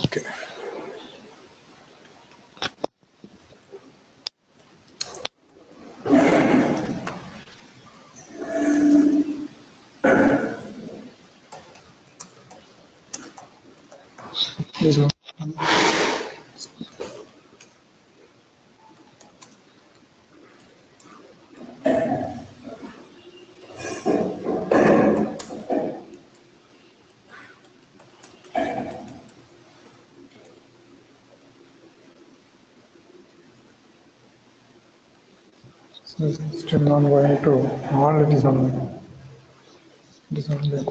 Okay. Please go. So it's still not going to all, it is on. It is on there.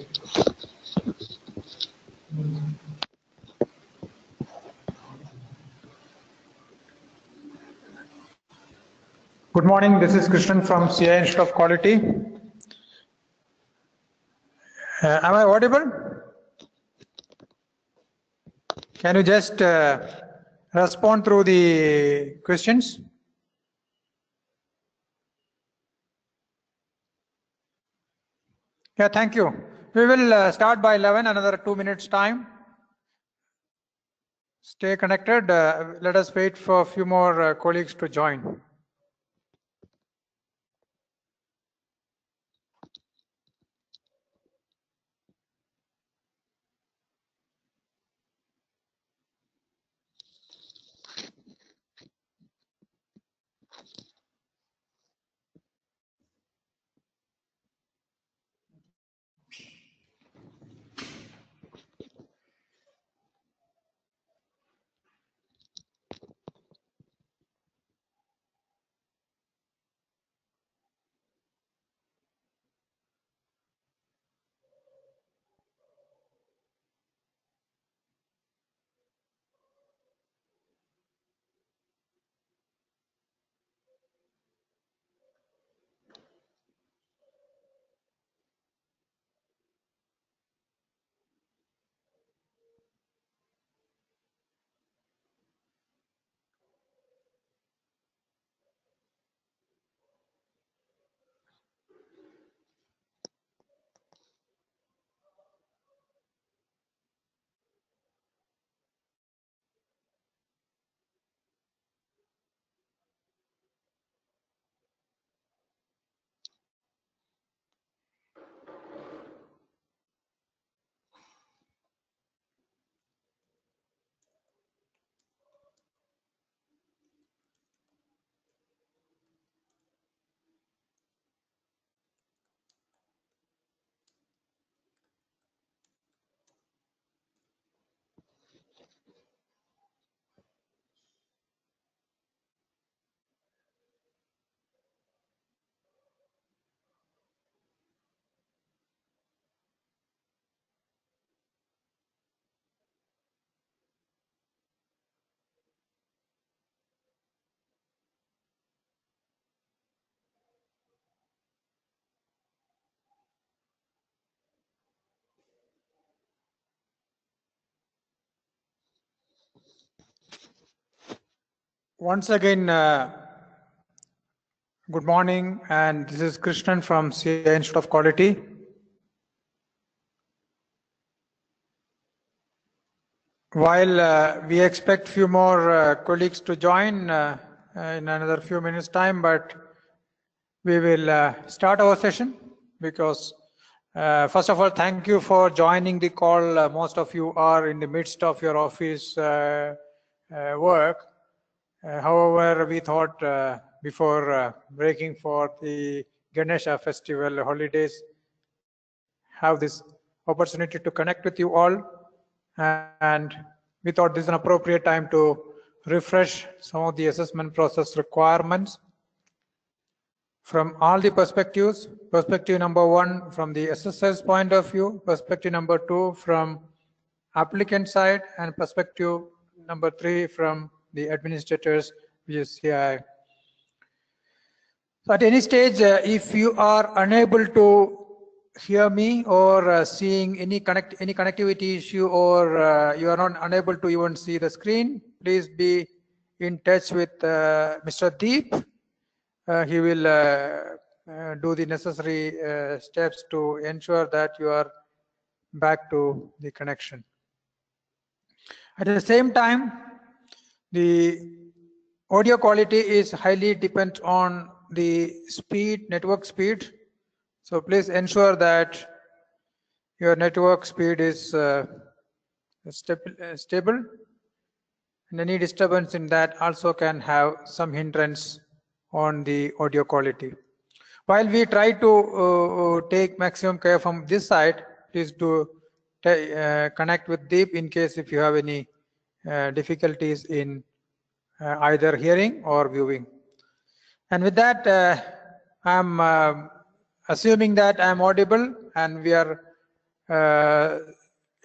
Good morning, this is Krishnan from CI Institute of Quality. Am I audible? Can you just respond through the questions? Yeah, thank you. We will start by 11, another 2 minutes time. Stay connected. Let us wait for a few more colleagues to join. Once again, good morning, and this is Krishnan from CI Institute of Quality. While we expect few more colleagues to join in another few minutes time, but we will start our session because first of all, thank you for joining the call. Most of you are in the midst of your office work. However, we thought before breaking for the Ganesha festival holidays, have this opportunity to connect with you all, and we thought this is an appropriate time to refresh some of the assessment process requirements from all the perspectives. Perspective number 1 from the assessor's point of view, perspective number 2 from applicant side, and perspective number 3 from the administrators, which is CI. So at any stage, if you are unable to hear me or seeing any connectivity issue, or you are not unable to even see the screen, please be in touch with Mr. Deep. He will do the necessary steps to ensure that you are back to the connection. At the same time, the audio quality is highly dependent on the speed, network speed. So please ensure that your network speed is stable, and any disturbance in that also can have some hindrance on the audio quality. While we try to take maximum care from this side, please do connect with Deep in case if you have any difficulties in either hearing or viewing. And with that, I'm assuming that I'm audible, and we are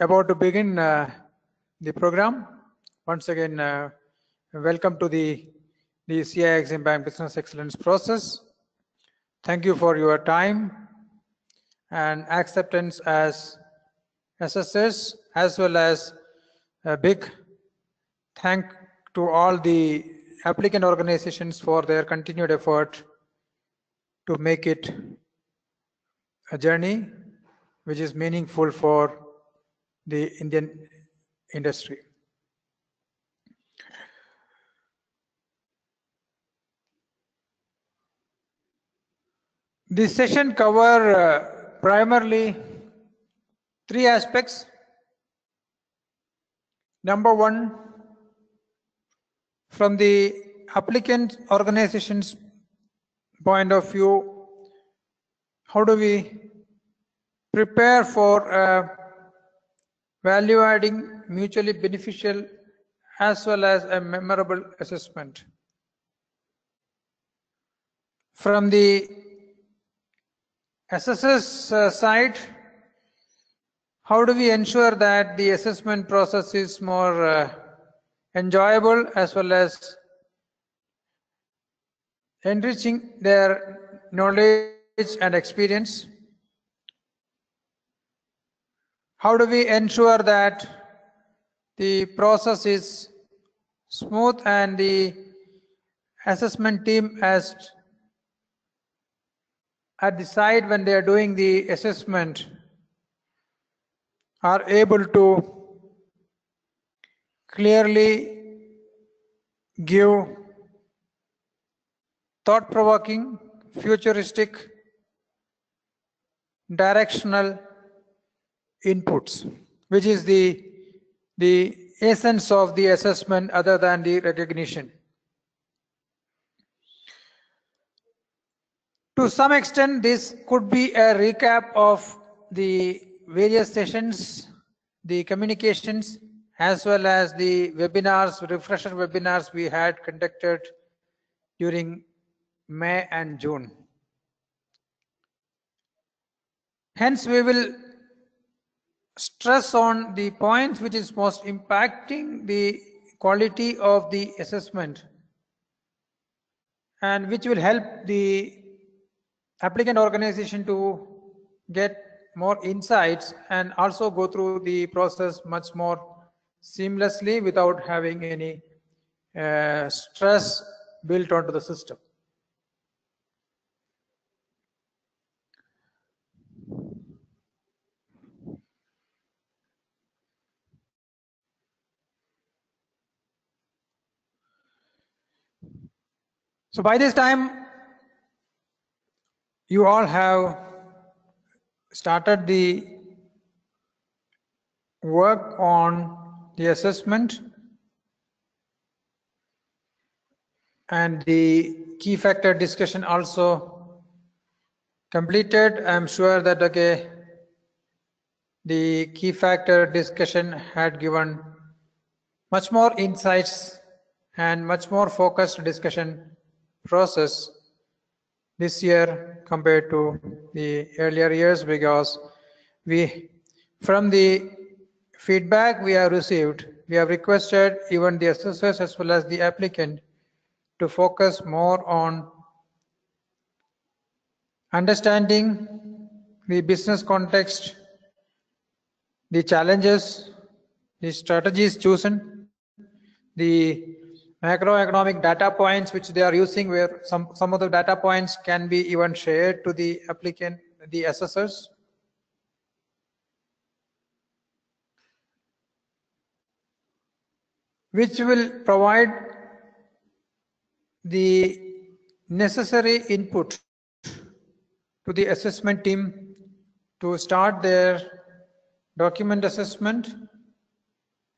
about to begin the program. Once again, welcome to the CI EXIM Bank Business Excellence process. Thank you for your time and acceptance as assessors, as well as a big thank to all the applicant organizations for their continued effort to make it a journey which is meaningful for the Indian industry. This session cover primarily three aspects. Number one, from the applicant organization's point of view, how do we prepare for value adding, mutually beneficial, as well as a memorable assessment? From the assessors side, how do we ensure that the assessment process is more enjoyable as well as enriching their knowledge and experience? How do we ensure that the process is smooth and the assessment team has at the side when they are doing the assessment are able to clearly give thought-provoking, futuristic, directional inputs, which is the essence of the assessment other than the recognition. To some extent, this could be a recap of the various sessions, the communications, as well as the webinars, refresher webinars we had conducted during May and June. Hence, we will stress on the points which is most impacting the quality of the assessment and which will help the applicant organization to get more insights and also go through the process much more seamlessly without having any stress built onto the system. So by this time, you all have started the work on the assessment and the key factor discussion also completed. I'm sure that the key factor discussion had given much more insights and much more focused discussion process this year compared to the earlier years, because from the feedback we have received, we have requested even the assessors as well as the applicant to focus more on understanding the business context, the challenges, the strategies chosen, the macroeconomic data points which they are using, where some of the data points can be even shared to the applicant, the assessors. which will provide the necessary input to the assessment team to start their document assessment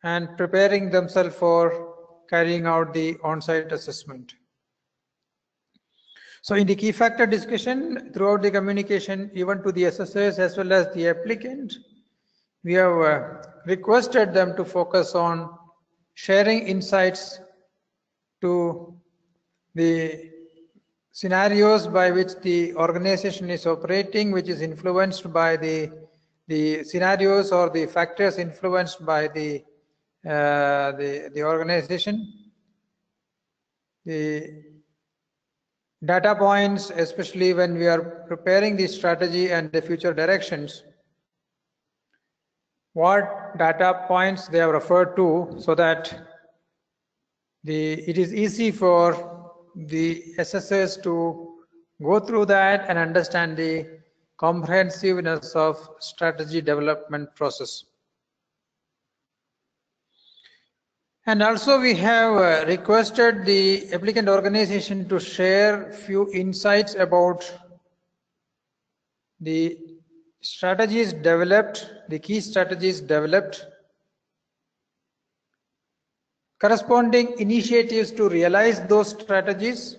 and preparing themselves for carrying out the on-site assessment. So in the key factor discussion, throughout the communication, even to the assessors as well as the applicant, we have requested them to focus on sharing insights to the scenarios by which the organization is operating, which is influenced by the scenarios or the factors influenced by the organization. The data points, especially when we are preparing the strategy and the future directions, what data points they have referred to, so that it is easy for the assessors to go through that and understand the comprehensiveness of strategy development process. And also we have requested the applicant organization to share few insights about the strategies developed, the key strategies developed, corresponding initiatives to realize those strategies,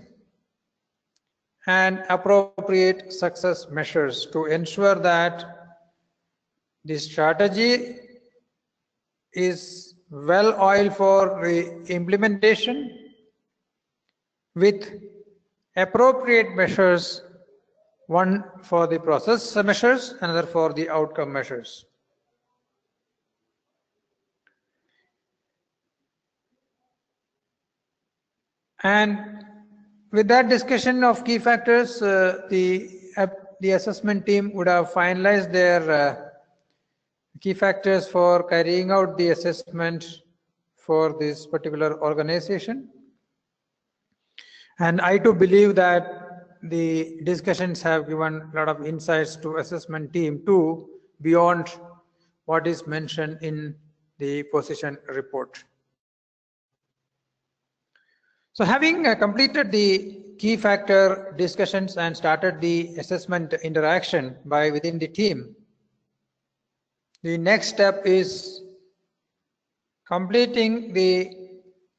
and appropriate success measures to ensure that the strategy is well oiled for the implementation with appropriate measures, one for the process measures, another for the outcome measures. And with that discussion of key factors, the assessment team would have finalized their key factors for carrying out the assessment for this particular organization. And I too believe that the discussions have given a lot of insights to assessment team too, beyond what is mentioned in the position report. So having completed the key factor discussions and started the assessment interaction within the team, the next step is completing the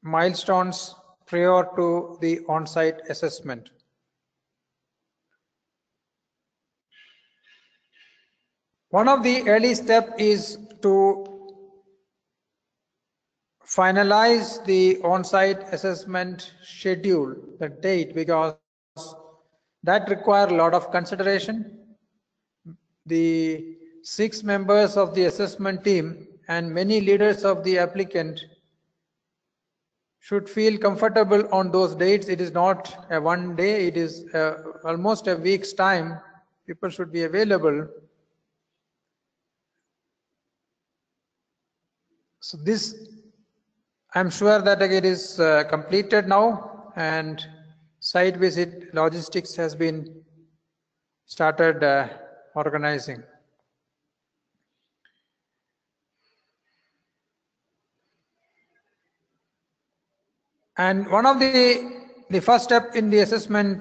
milestones prior to the on-site assessment. One of the early steps is to finalize the on-site assessment schedule, the date, because that requires a lot of consideration. The 6 members of the assessment team and many leaders of the applicant should feel comfortable on those dates. It is not a one day, it is almost a week's time. People should be available. So this, I'm sure that it is completed now, and site visit logistics has been started organizing. And one of the first step in the assessment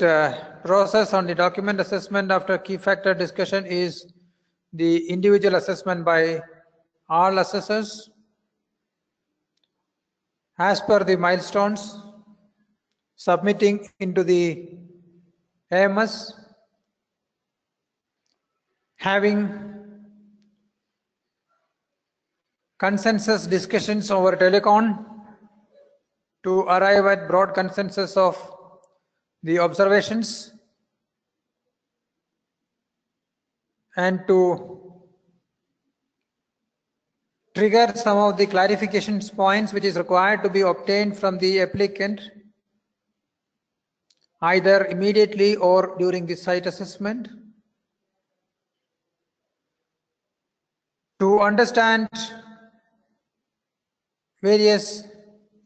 process on the document assessment after key factor discussion is the individual assessment by all assessors as per the milestones, submitting into the AMS, having consensus discussions over Tele-con to arrive at broad consensus of the observations, and to trigger some of the clarification points which is required to be obtained from the applicant, either immediately or during the site assessment, to understand various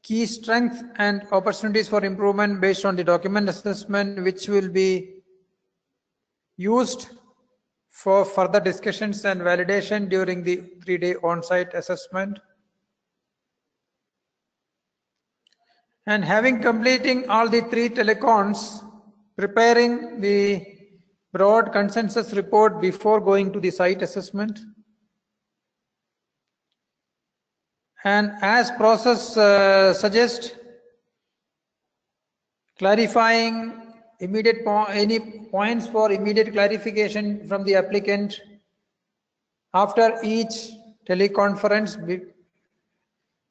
key strengths and opportunities for improvement based on the document assessment, which will be used for further discussions and validation during the 3-day on-site assessment. And having completing all the 3 telecons, preparing the broad consensus report before going to the site assessment. And as process suggests, clarifying any points for immediate clarification from the applicant after each teleconference,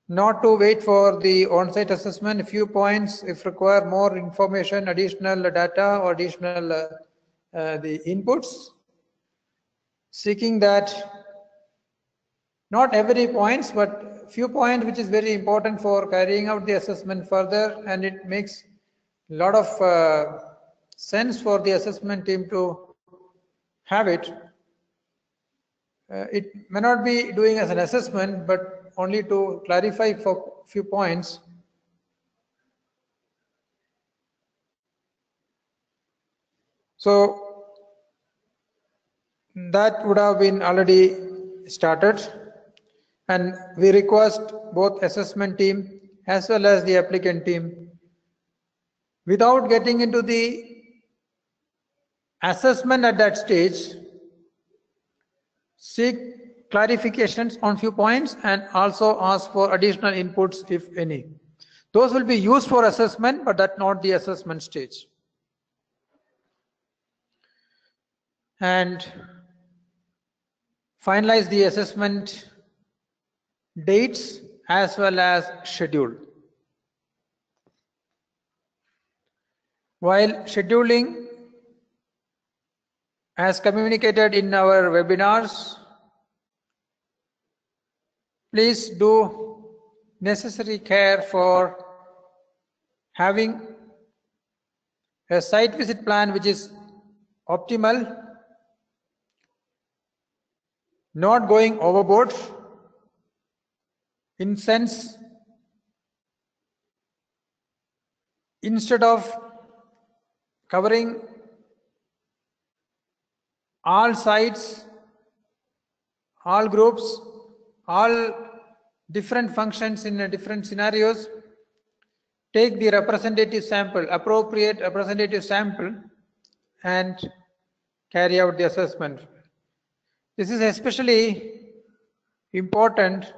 not to wait for the on-site assessment. A few points if require more information, additional data or additional the inputs, seeking that not every points but few points which is very important for carrying out the assessment further, and it makes a lot of sense for the assessment team to have it. It may not be doing as an assessment, but only to clarify for few points. So that would have been already started, and we request both assessment team as well as the applicant team, without getting into the assessment at that stage, seek clarifications on few points and also ask for additional inputs if any. Those will be used for assessment, but that's not the assessment stage. And finalize the assessment dates as well as schedule. While scheduling, as communicated in our webinars, please do necessary care for having a site visit plan which is optimal, not going overboard, in sense instead of covering all sites, all groups, all different functions in different scenarios, take the representative sample, appropriate representative sample, and carry out the assessment. This is especially important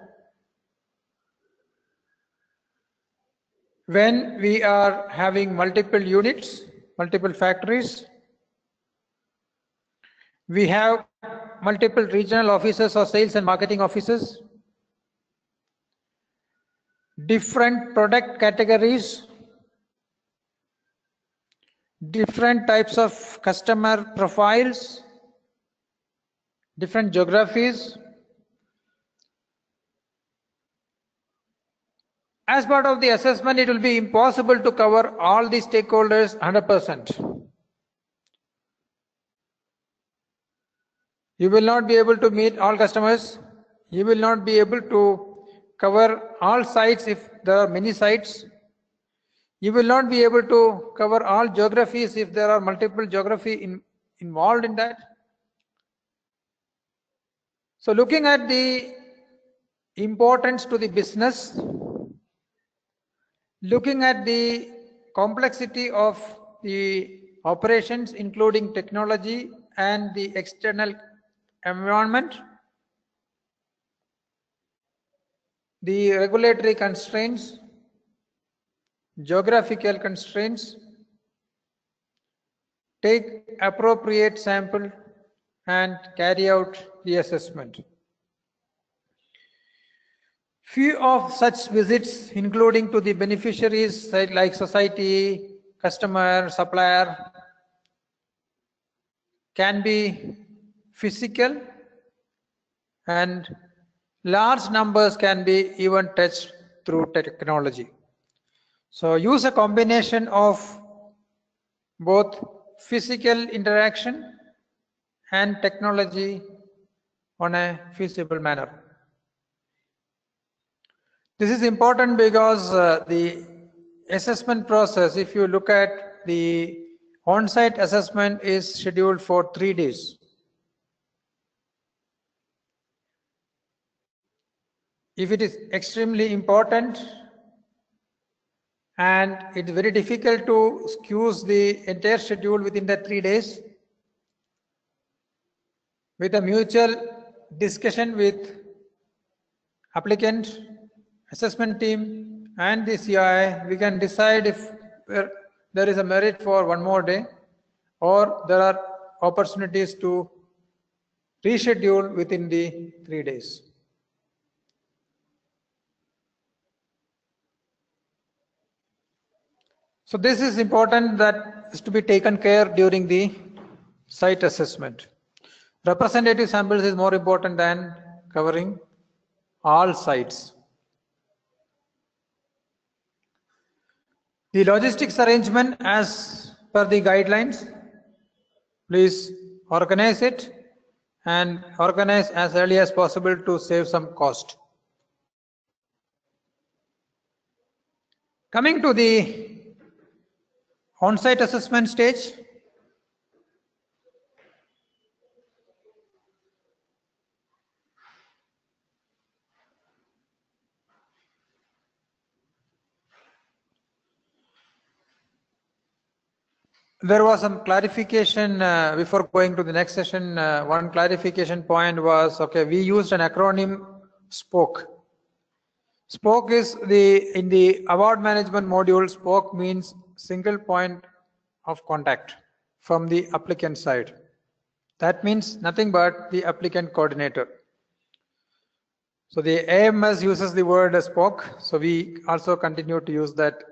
when we are having multiple units, multiple factories. We have multiple regional offices or sales and marketing offices, different product categories, different types of customer profiles, different geographies. As part of the assessment, it will be impossible to cover all the stakeholders 100%. You will not be able to meet all customers. You will not be able to cover all sites if there are many sites. You will not be able to cover all geographies if there are multiple geography involved in that. So looking at the importance to the business, looking at the complexity of the operations including technology and the external environment, the regulatory constraints, geographical constraints, take appropriate sample and carry out the assessment. Few of such visits, including to the beneficiaries like society, customer, supplier, can be physical, and large numbers can be even touched through technology. So use a combination of both physical interaction and technology on a feasible manner. This is important because the assessment process, if you look at the on-site assessment, is scheduled for 3 days. If it is extremely important and it's very difficult to squeeze the entire schedule within the 3 days. With a mutual discussion with applicant, assessment team, and the CI, we can decide if there is a merit for one more day, or there are opportunities to reschedule within the 3 days. So this is important, that is to be taken care during the site assessment. Representative samples is more important than covering all sites. The logistics arrangement as per the guidelines, please organize it and organize as early as possible to save some cost. Coming to the on-site assessment stage, there was some clarification before going to the next session. One clarification point was, okay, we used an acronym SPOC. SPOC is in the award management module, SPOC means single point of contact from the applicant side. That means nothing but the applicant coordinator. So the AMS uses the word SPOC, so we also continue to use that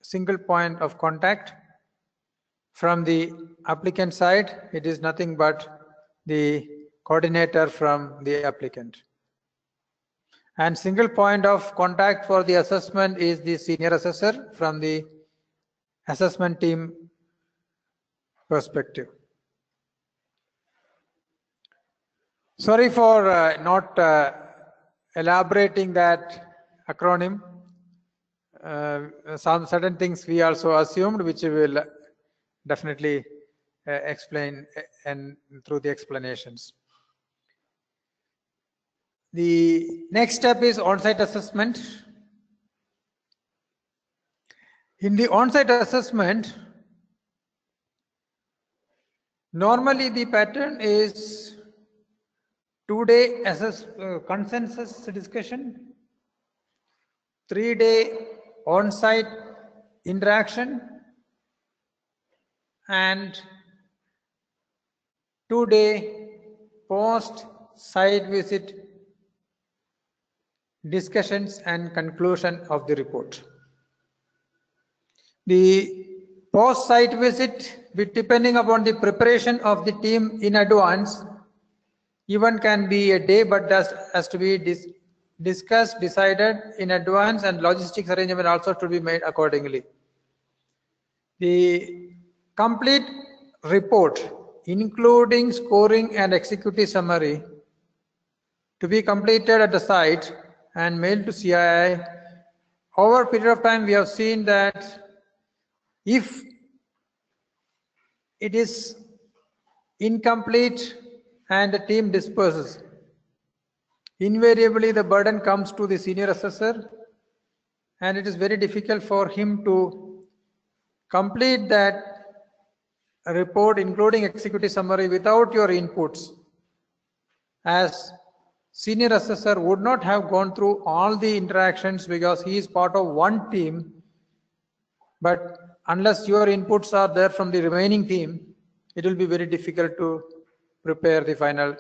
single point of contact from the applicant side. It is nothing but the coordinator from the applicant. And single point of contact for the assessment is the senior assessor from the assessment team perspective. Sorry for not elaborating that acronym. Some certain things we also assumed, which we will definitely explain and through the explanations. The next step is on-site assessment. In the on-site assessment, normally the pattern is 2-day consensus discussion, 3-day on-site interaction, and 2-day post-site visit discussions and conclusion of the report. The post-site visit, depending upon the preparation of the team in advance, even can be a day, but that has to be discussed, decided in advance, and logistics arrangement also to be made accordingly. The complete report, including scoring and executive summary, to be completed at the site and mailed to CII. Over a period of time, we have seen that if it is incomplete and the team disperses, invariably the burden comes to the senior assessor, and it is very difficult for him to complete that report, including executive summary, without your inputs, as senior assessor would not have gone through all the interactions because he is part of one team, but unless your inputs are there from the remaining team, it will be very difficult to prepare the final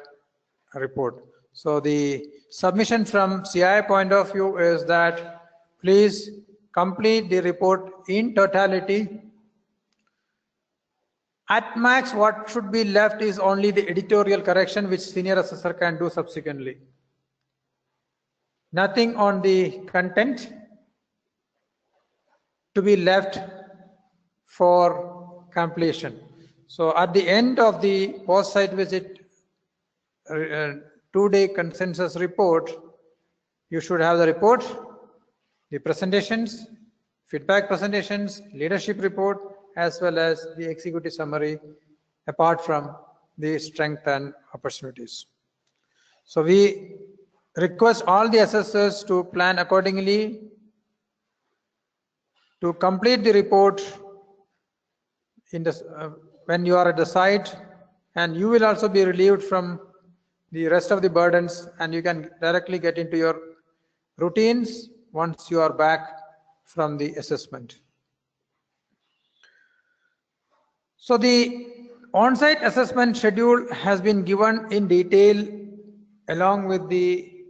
report. So the submission from CI point of view is that please complete the report in totality. At max, what should be left is only the editorial correction, which senior assessor can do subsequently. Nothing on the content to be left for completion. So at the end of the post-site visit 2-day consensus report, you should have the report, the presentations, feedback presentations, leadership report, as well as the executive summary, apart from the strength and opportunities. So we request all the assessors to plan accordingly to complete the report in the, when you are at the site, and you will also be relieved from the rest of the burdens, and you can directly get into your routines once you are back from the assessment. So the on-site assessment schedule has been given in detail along with the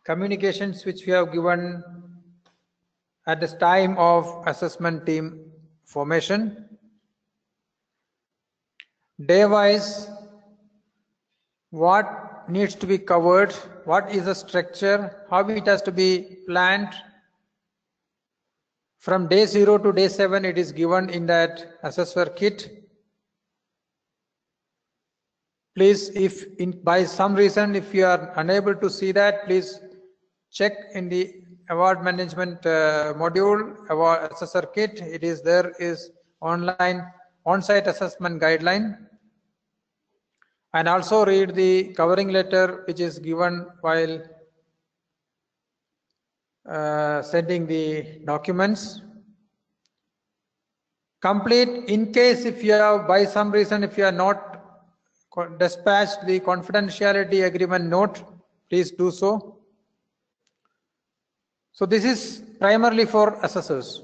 communications which we have given at the time of assessment team formation. Day-wise, what needs to be covered, what is the structure, how it has to be planned. From day 0 to day 7, it is given in that assessor kit. Please, if by some reason, if you are unable to see that, please check in the award management module, award assessor kit. It is there is online on-site assessment guideline. And also read the covering letter which is given while sending the documents. Complete, in case if you have by some reason if you are not dispatched the confidentiality agreement note, please do so. So this is primarily for assessors.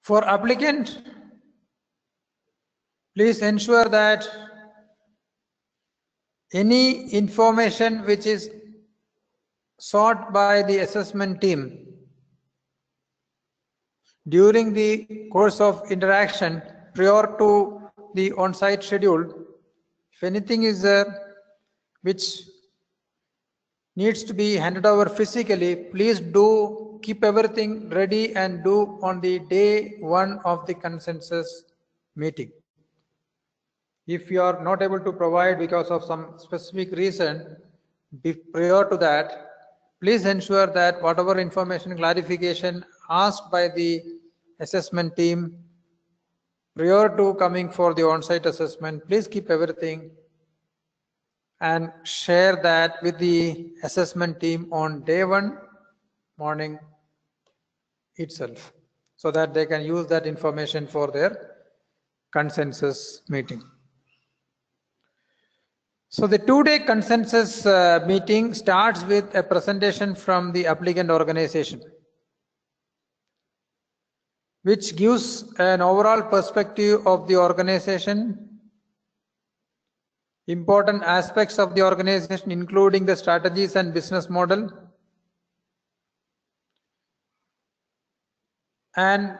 For applicant, please ensure that any information which is sought by the assessment team during the course of interaction prior to the on-site schedule, if anything is there which needs to be handed over physically, please do keep everything ready and do on the day 1 of the consensus meeting. If you are not able to provide because of some specific reason prior to that, please ensure that whatever information clarification asked by the assessment team prior to coming for the on-site assessment, please keep everything and share that with the assessment team on day 1 morning itself, so that they can use that information for their consensus meeting. So the 2-day consensus meeting starts with a presentation from the applicant organization, which gives an overall perspective of the organization, important aspects of the organization, including the strategies and business model, and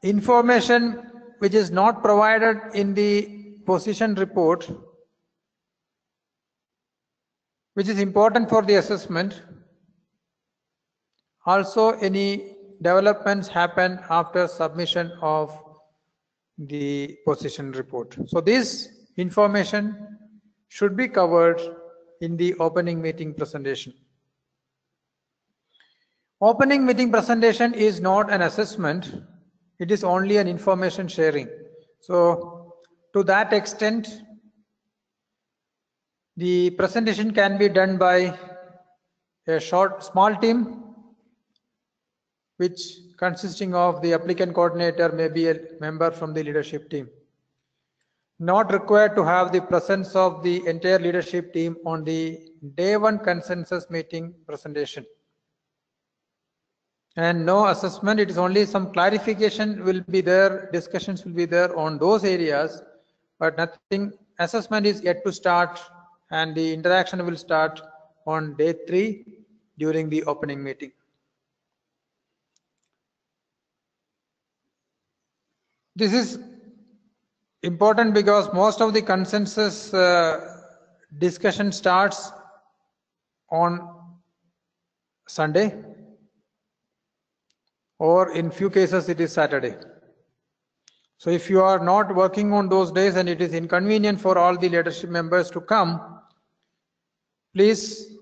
information which is not provided in the position report, which is important for the assessment. Also, any developments happen after submission of the position report. So this information should be covered in the opening meeting presentation. Opening meeting presentation is not an assessment, it is only an information sharing. So to that extent, the presentation can be done by a small team, which consisting of the applicant coordinator, may be a member from the leadership team. Not required to have the presence of the entire leadership team on the day 1 consensus meeting presentation. And no assessment, it is only some clarification will be there, discussions will be there on those areas, but nothing. Assessment is yet to start, and the interaction will start on day 3 during the opening meeting. This is important because most of the consensus discussion starts on Sunday, or in few cases it is Saturday. So if you are not working on those days and it is inconvenient for all the leadership members to come, please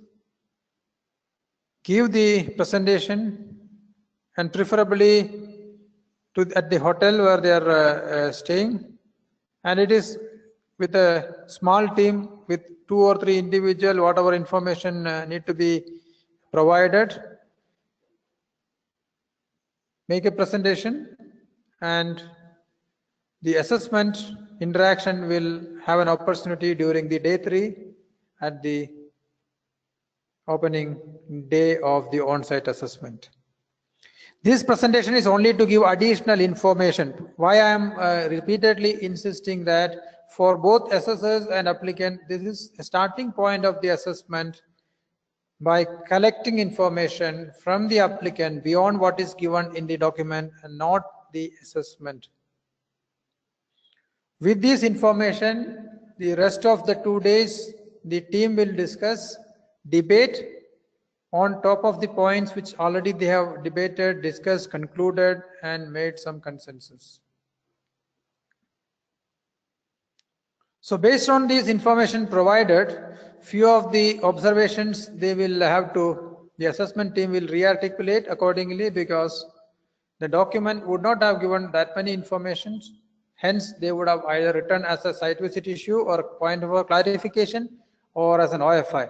give the presentation, and preferably at the hotel where they are staying, and it is with a small team with 2 or 3 individual, whatever information need to be provided. make a presentation, and the assessment interaction will have an opportunity during the day 3 at the opening day of the on-site assessment. This presentation is only to give additional information. Why I am repeatedly insisting that for both assessors and applicant, this is a starting point of the assessment by collecting information from the applicant beyond what is given in the document and not the assessment. With this information, the rest of the 2 days, the team will discuss, debate on top of the points which already they have debated, discussed, concluded, and made some consensus. So based on this information provided, few of the observations they will have to, the assessment team will re-articulate accordingly, because the document would not have given that many informations. Hence, they would have either written as a site visit issue or point of clarification or as an OFI,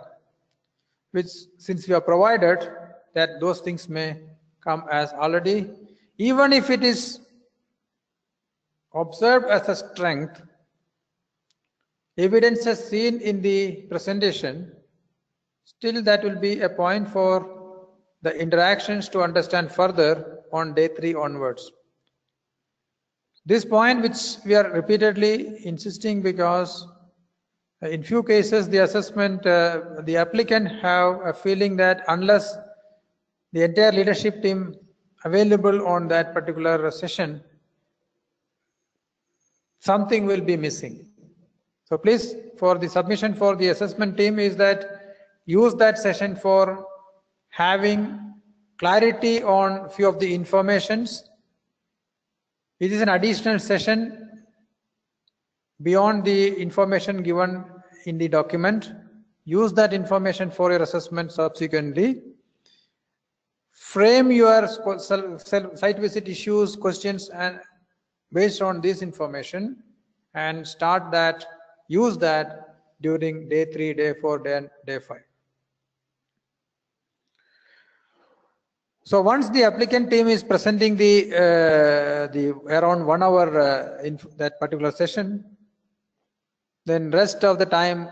which since we have provided that those things may come as already, even if it is observed as a strength, evidences seen in the presentation, still that will be a point for the interactions to understand further on day 3 onwards. This point which we are repeatedly insisting, because in few cases the assessment, the applicant have a feeling that unless the entire leadership team available on that particular session, something will be missing. So please, for the submission for the assessment team is that use that session for having clarity on few of the informations. It is an additional session beyond the information given in the document. Use that information for your assessment subsequently. Frame your site visit issues, questions, and based on this information, and start that, use that during day 3, day 4, day 5. So once the applicant team is presenting the around 1 hour in that particular session, then rest of the time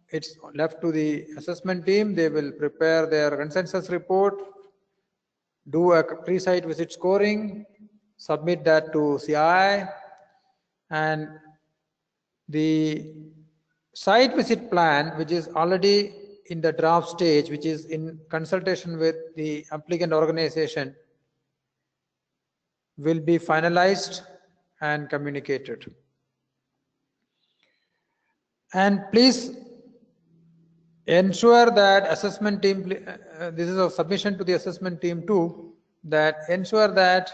it's left to the assessment team. They will prepare their consensus report, do a pre-site visit scoring, submit that to CI, and the site visit plan, which is already in the draft stage, which is in consultation with the applicant organization, will be finalized and communicated. And please ensure that assessment team, this is a submission to the assessment team too, that ensure that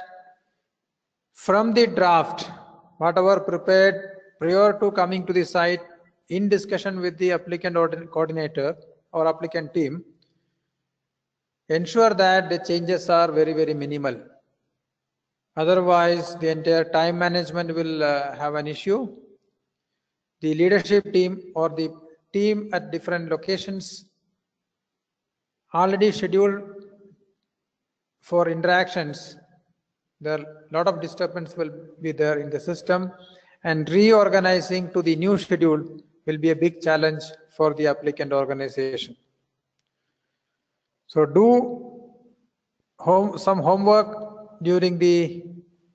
from the draft, whatever prepared prior to coming to the site, in discussion with the applicant coordinator or applicant team, ensure that the changes are very, very minimal. Otherwise, the entire time management will have an issue. The leadership team or the team at different locations already scheduled for interactions. There are a lot of disturbance will be there in the system, and reorganizing to the new schedule will be a big challenge for the applicant organization. So do some homework during the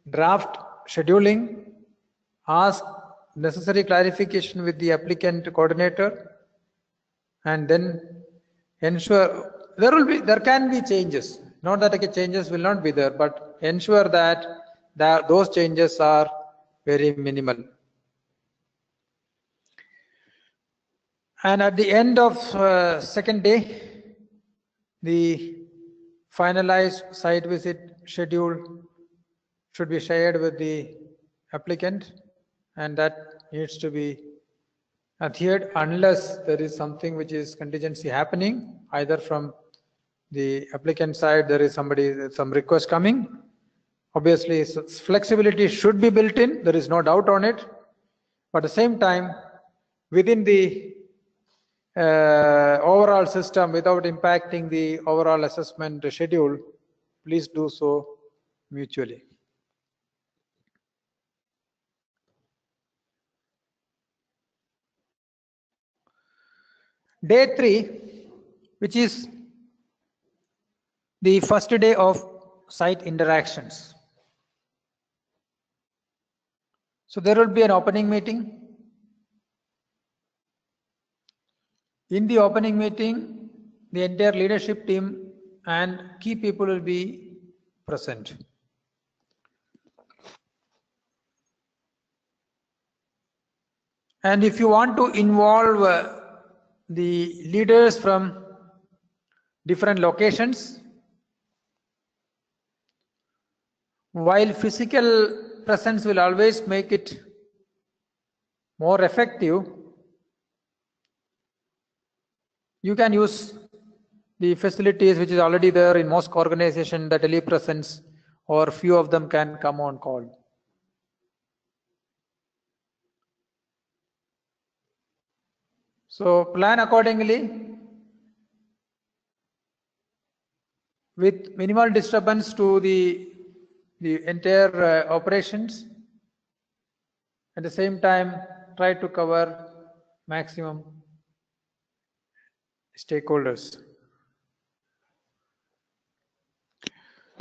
draft scheduling, ask necessary clarification with the applicant coordinator, and then ensure there can be changes. Not that changes will not be there, but ensure that those changes are very minimal. And at the end of second day, the finalized site visit schedule should be shared with the applicant, and that needs to be adhered unless there is something which is contingency happening, either from the applicant side there is some request coming. Obviously flexibility should be built in, there is no doubt on it, but at the same time within the overall system, without impacting the overall assessment schedule, please do so mutually. Day 3, which is the first day of site interactions. So there will be an opening meeting. In the opening meeting, the entire leadership team and key people will be present. And if you want to involve the leaders from different locations, while physical presence will always make it more effective, you can use the facilities which is already there in most organizations, the telepresence, or few of them can come on call. So plan accordingly with minimal disturbance to the entire operations. At the same time, try to cover maximum stakeholders.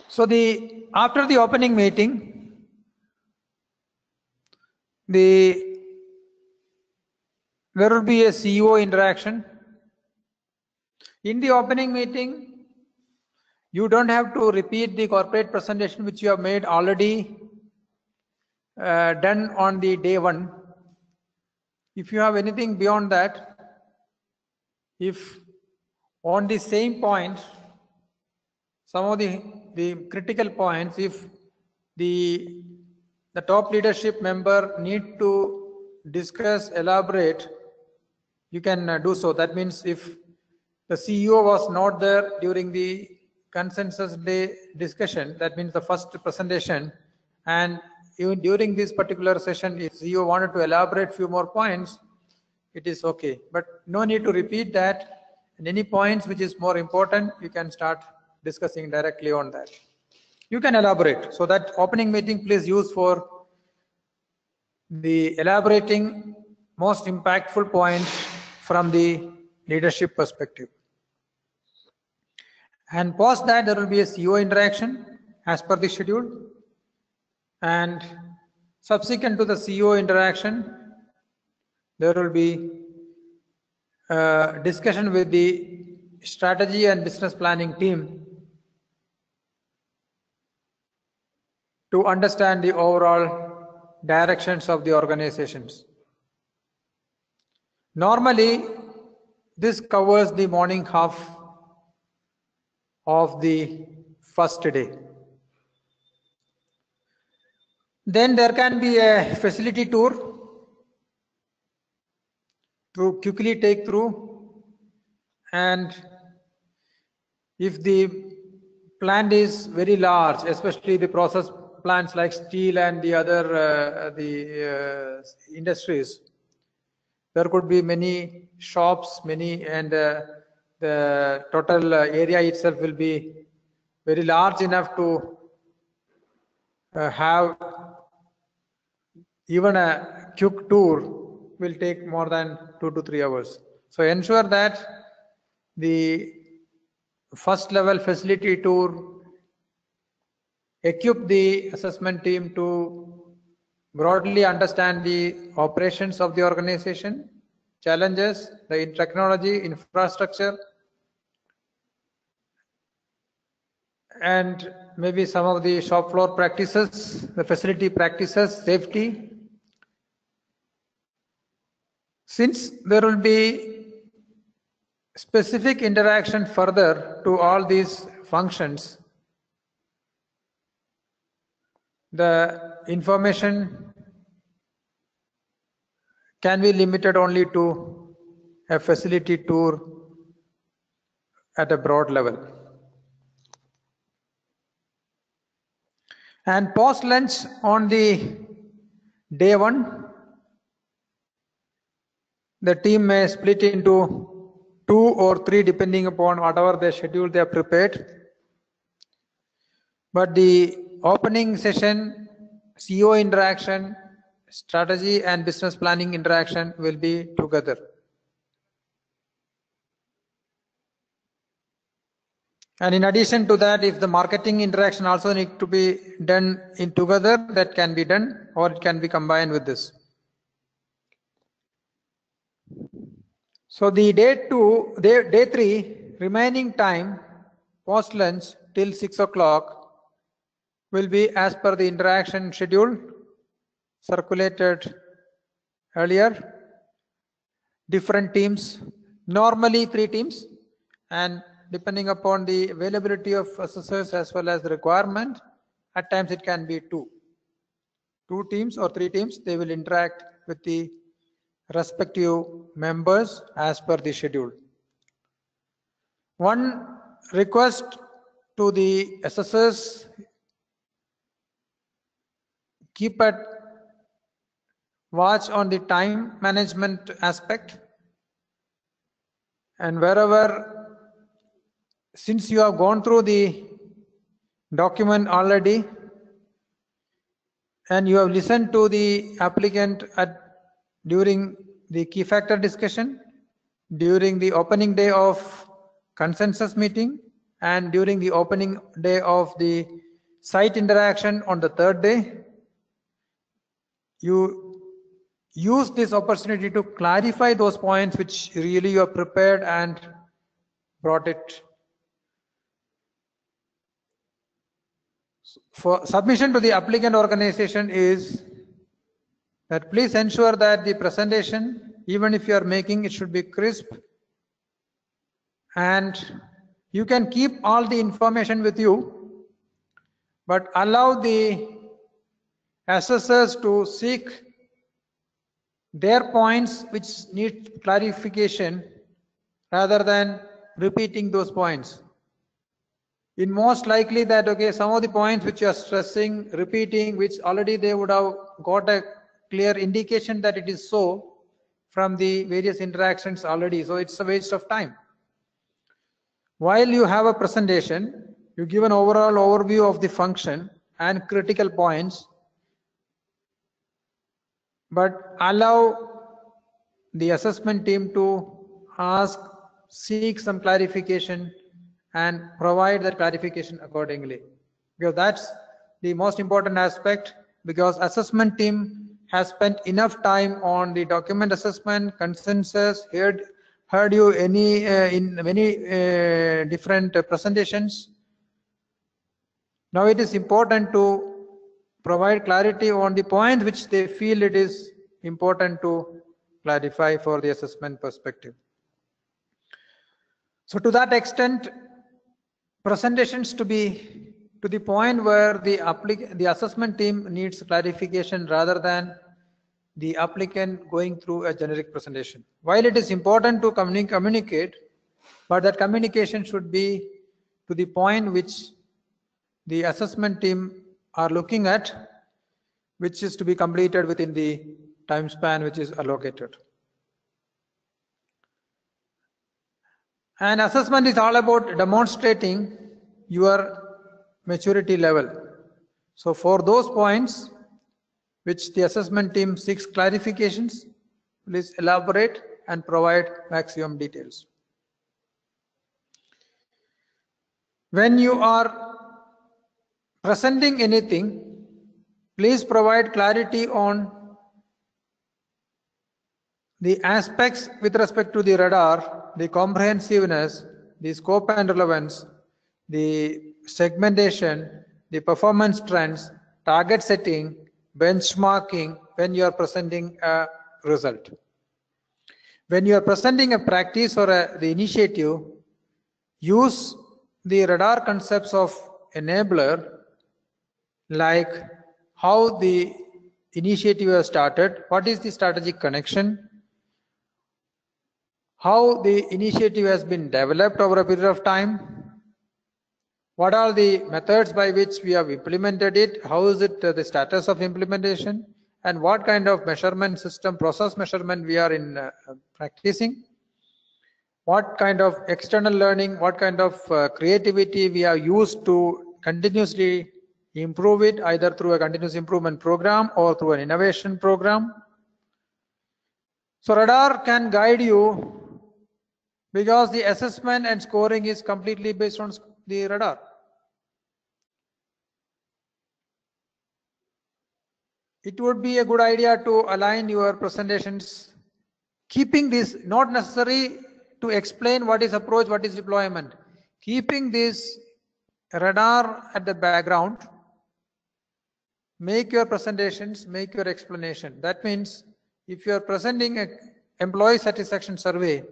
So after the opening meeting, there will be a CEO interaction. In the opening meeting, you don't have to repeat the corporate presentation which you have made already done on the day 1. If you have anything beyond that, if on the same point, some of the critical points, if the top leadership member need to discuss, elaborate, you can do so. That means if the CEO was not there during the consensus day discussion, that means the first presentation, and even during this particular session, if CEO wanted to elaborate few more points, it is okay. But no need to repeat that. And any points which is more important, you can start discussing directly on that. You can elaborate. So that opening meeting, please use for the elaborating most impactful points from the leadership perspective. And post that, there will be a CEO interaction as per the schedule. And subsequent to the CEO interaction, there will be discussion with the strategy and business planning team to understand the overall directions of the organizations. Normally, this covers the morning half of the first day. Then there can be a facility tour to quickly take through, and if the plant is very large, especially the process plants like steel and the other industries, there could be many shops, and the total area itself will be very large enough to have even a quick tour will take more than 2 to 3 hours. So ensure that the first level facility tour equip the assessment team to broadly understand the operations of the organization, challenges, the technology, infrastructure, and maybe some of the shop floor practices, the facility practices, safety. Since there will be specific interaction further to all these functions, the information can be limited only to a facility tour at a broad level. And post lunch on the day 1, the team may split into 2 or 3 depending upon whatever the schedule they have prepared. But the opening session, CEO interaction, strategy and business planning interaction will be together. And in addition to that, if the marketing interaction also need to be done in together, that can be done, or it can be combined with this. So the day 3 remaining time post lunch till 6 o'clock will be as per the interaction schedule circulated earlier. Different teams, normally 3 teams, and depending upon the availability of assessors as well as the requirement, at times it can be 2 teams or 3 teams. They will interact with the respective members as per the schedule. One request to the assessors: keep at watch on the time management aspect, and wherever, since you have gone through the document already and you have listened to the applicant during the key factor discussion, during the opening day of consensus meeting, and during the opening day of the site interaction on the 3rd day, you use this opportunity to clarify those points which really you have prepared and brought it. For submission to the applicant organization is that please ensure that the presentation, even if you are making, it should be crisp, and you can keep all the information with you, but allow the assessors to seek their points which need clarification rather than repeating those points. In most likely that, okay, some of the points which you are stressing, repeating, which already they would have got a clear indication that it is so from the various interactions already, so it's a waste of time. While you have a presentation, you give an overall overview of the function and critical points, but allow the assessment team to ask, seek some clarification and provide that clarification accordingly, because that's the most important aspect, because assessment team has spent enough time on the document assessment, consensus, heard you in many different presentations. Now it is important to provide clarity on the point which they feel it is important to clarify for the assessment perspective. So to that extent, presentations to be to the point where the assessment team needs clarification rather than the applicant going through a generic presentation. While it is important to communicate, but that communication should be to the point which the assessment team are looking at, which is to be completed within the time span which is allocated. And assessment is all about demonstrating your maturity level. So for those points which the assessment team seeks clarifications, please elaborate and provide maximum details. When you are presenting anything, please provide clarity on the aspects with respect to the radar, the comprehensiveness, the scope and relevance, the segmentation, the performance trends, target setting, benchmarking when you are presenting a result. When you are presenting a practice or the initiative, use the radar concepts of enabler, like how the initiative has started, what is the strategic connection, how the initiative has been developed over a period of time, what are the methods by which we have implemented it, how is it the status of implementation, and what kind of measurement system, process measurement we are in practicing, what kind of external learning, what kind of creativity we have used to continuously improve it either through a continuous improvement program or through an innovation program. So radar can guide you because the assessment and scoring is completely based on the radar. It would be a good idea to align your presentations, keeping this not necessary to explain what is approach, what is deployment, keeping this radar at the background. Make your presentations, make your explanation. That means if you are presenting an employee satisfaction survey,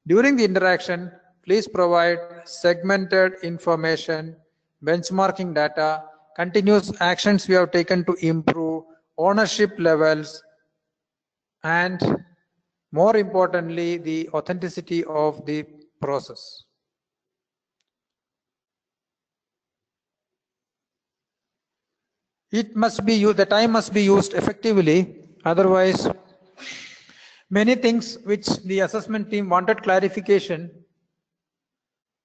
during the interaction, please provide segmented information, benchmarking data, continuous actions we have taken to improve, ownership levels, and more importantly, the authenticity of the process. It must be used, the time must be used effectively, otherwise many things which the assessment team wanted clarification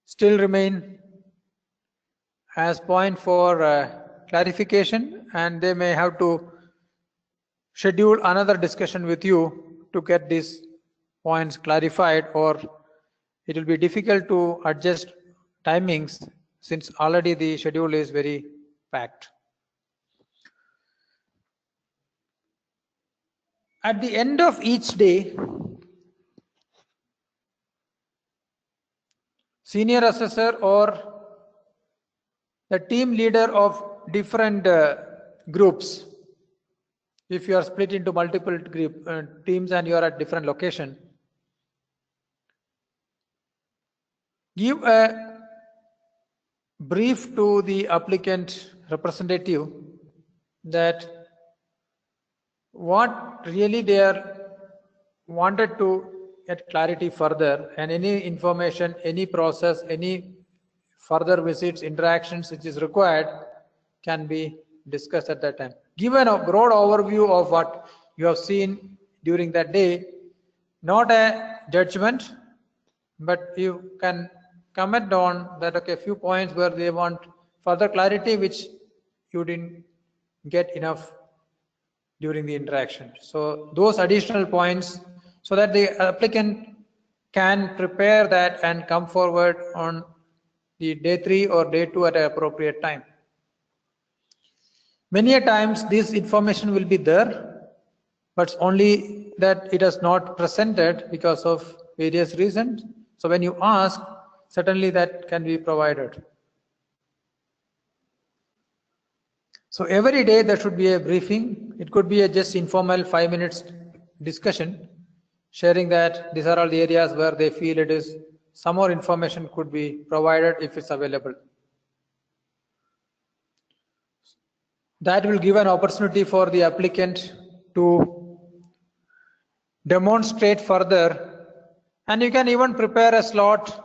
still remain as point for clarification, and they may have to schedule another discussion with you to get these points clarified, or it will be difficult to adjust timings since already the schedule is very packed. At the end of each day, senior assessor or the team leader of different groups, if you are split into multiple teams and you are at different location, give a brief to the applicant representative that what really they are wanted to get clarity further, and any information, any process, any further visits, interactions which is required can be discussed at that time. Given a broad overview of what you have seen during that day, not a judgment, but you can comment on that, okay, a few points where they want further clarity which you didn't get enough during the interaction. So those additional points, so that the applicant can prepare that and come forward on the day 3 or day 2 at an appropriate time. Many a times this information will be there, but only that it is not presented because of various reasons. So when you ask, certainly that can be provided. So every day there should be a briefing. It could be a just informal 5 minutes discussion, sharing that these are all the areas where they feel it is some more information could be provided if it's available. That will give an opportunity for the applicant to demonstrate further, and you can even prepare a slot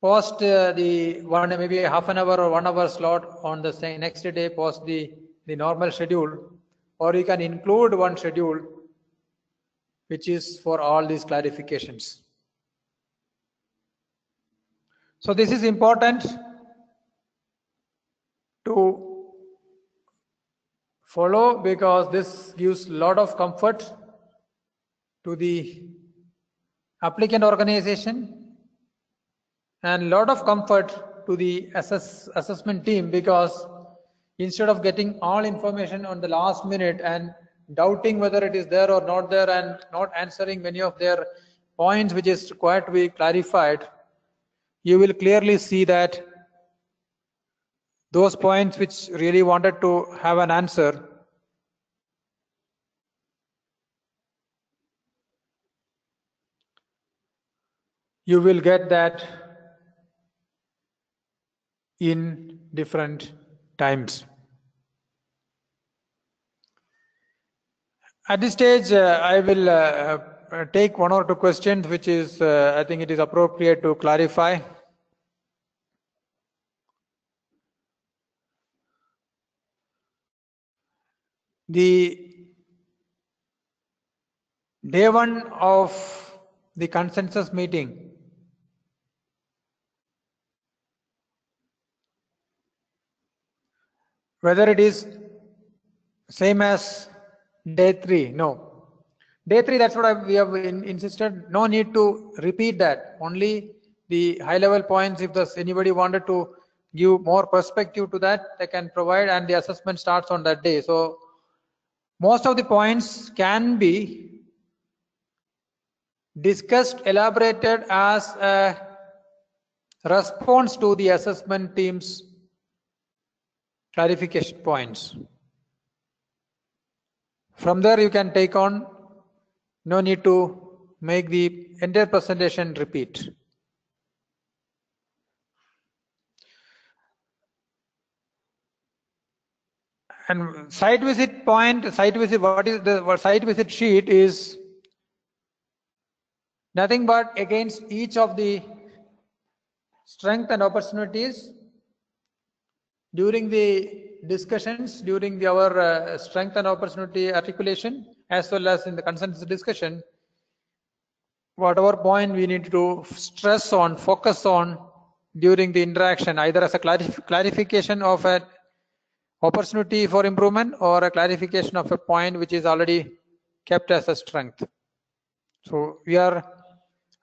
post the one, maybe a half an hour or 1 hour slot on the next day post the normal schedule, or you can include one schedule which is for all these clarifications. So this is important to follow because this gives a lot of comfort to the applicant organization and a lot of comfort to the assessment team, because instead of getting all information on the last minute and doubting whether it is there or not there and not answering many of their points which is required to be clarified, you will clearly see that those points which really wanted to have an answer, you will get that in different times. At this stage, I will take 1 or 2 questions which is, I think it is appropriate to clarify. The day 1 of the consensus meeting, whether it is same as day 3. No. Day 3, that's what we have insisted. No need to repeat that. Only the high level points. If there's anybody wanted to give more perspective to that, they can provide, and the assessment starts on that day. So most of the points can be discussed, elaborated as a response to the assessment team's clarification points. From there you can take on. No need to make the entire presentation repeat. And site visit point, site visit, what site visit sheet is nothing but against each of the strengths and opportunities during the discussions, during our strength and opportunity articulation, as well as in the consensus discussion. Whatever point we need to stress on, focus on during the interaction, either as a clarification of an opportunity for improvement or a clarification of a point which is already kept as a strength. So we are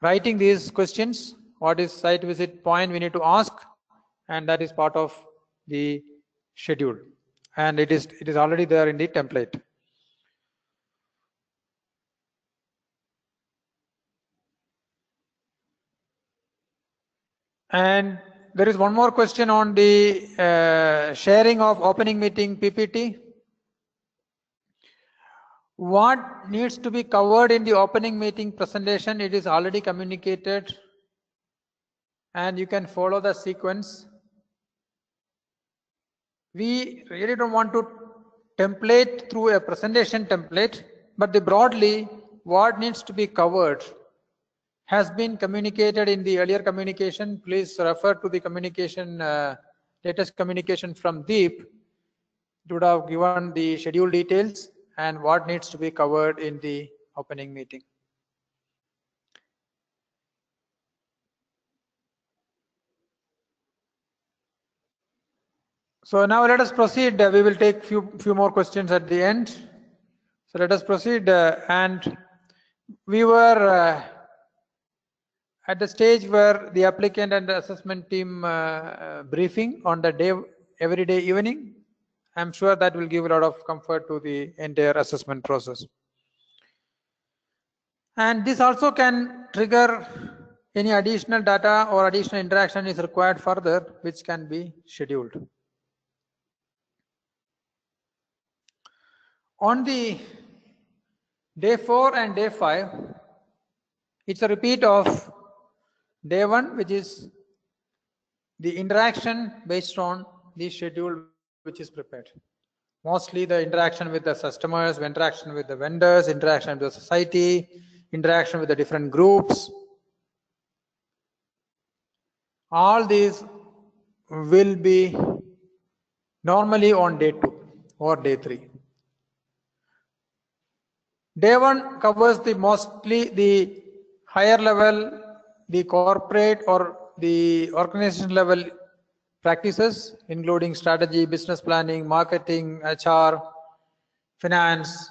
writing these questions. What is site visit point we need to ask, and that is part of the schedule, and it is already there in the template. And there is one more question on the sharing of opening meeting PPT. What needs to be covered in the opening meeting presentation? It is already communicated, and you can follow the sequence. We really don't want to template through a presentation template, but broadly what needs to be covered has been communicated in the earlier communication. Please refer to the communication, latest communication from Deep. It would have given the schedule details and what needs to be covered in the opening meeting. So now let us proceed. We will take few more questions at the end. So let us proceed. And we were at the stage where the applicant and the assessment team briefing on the day, every day evening. I'm sure that will give a lot of comfort to the entire assessment process. And this also can trigger any additional data or additional interaction is required further, which can be scheduled. On the day 4 and day 5, it's a repeat of day 1, which is the interaction based on the schedule which is prepared. Mostly the interaction with the customers, interaction with the vendors, interaction with the society, interaction with the different groups. All these will be normally on day 2 or day 3. Day 1 covers mostly the higher level, the corporate or the organization level practices, including strategy, business planning, marketing, HR, finance.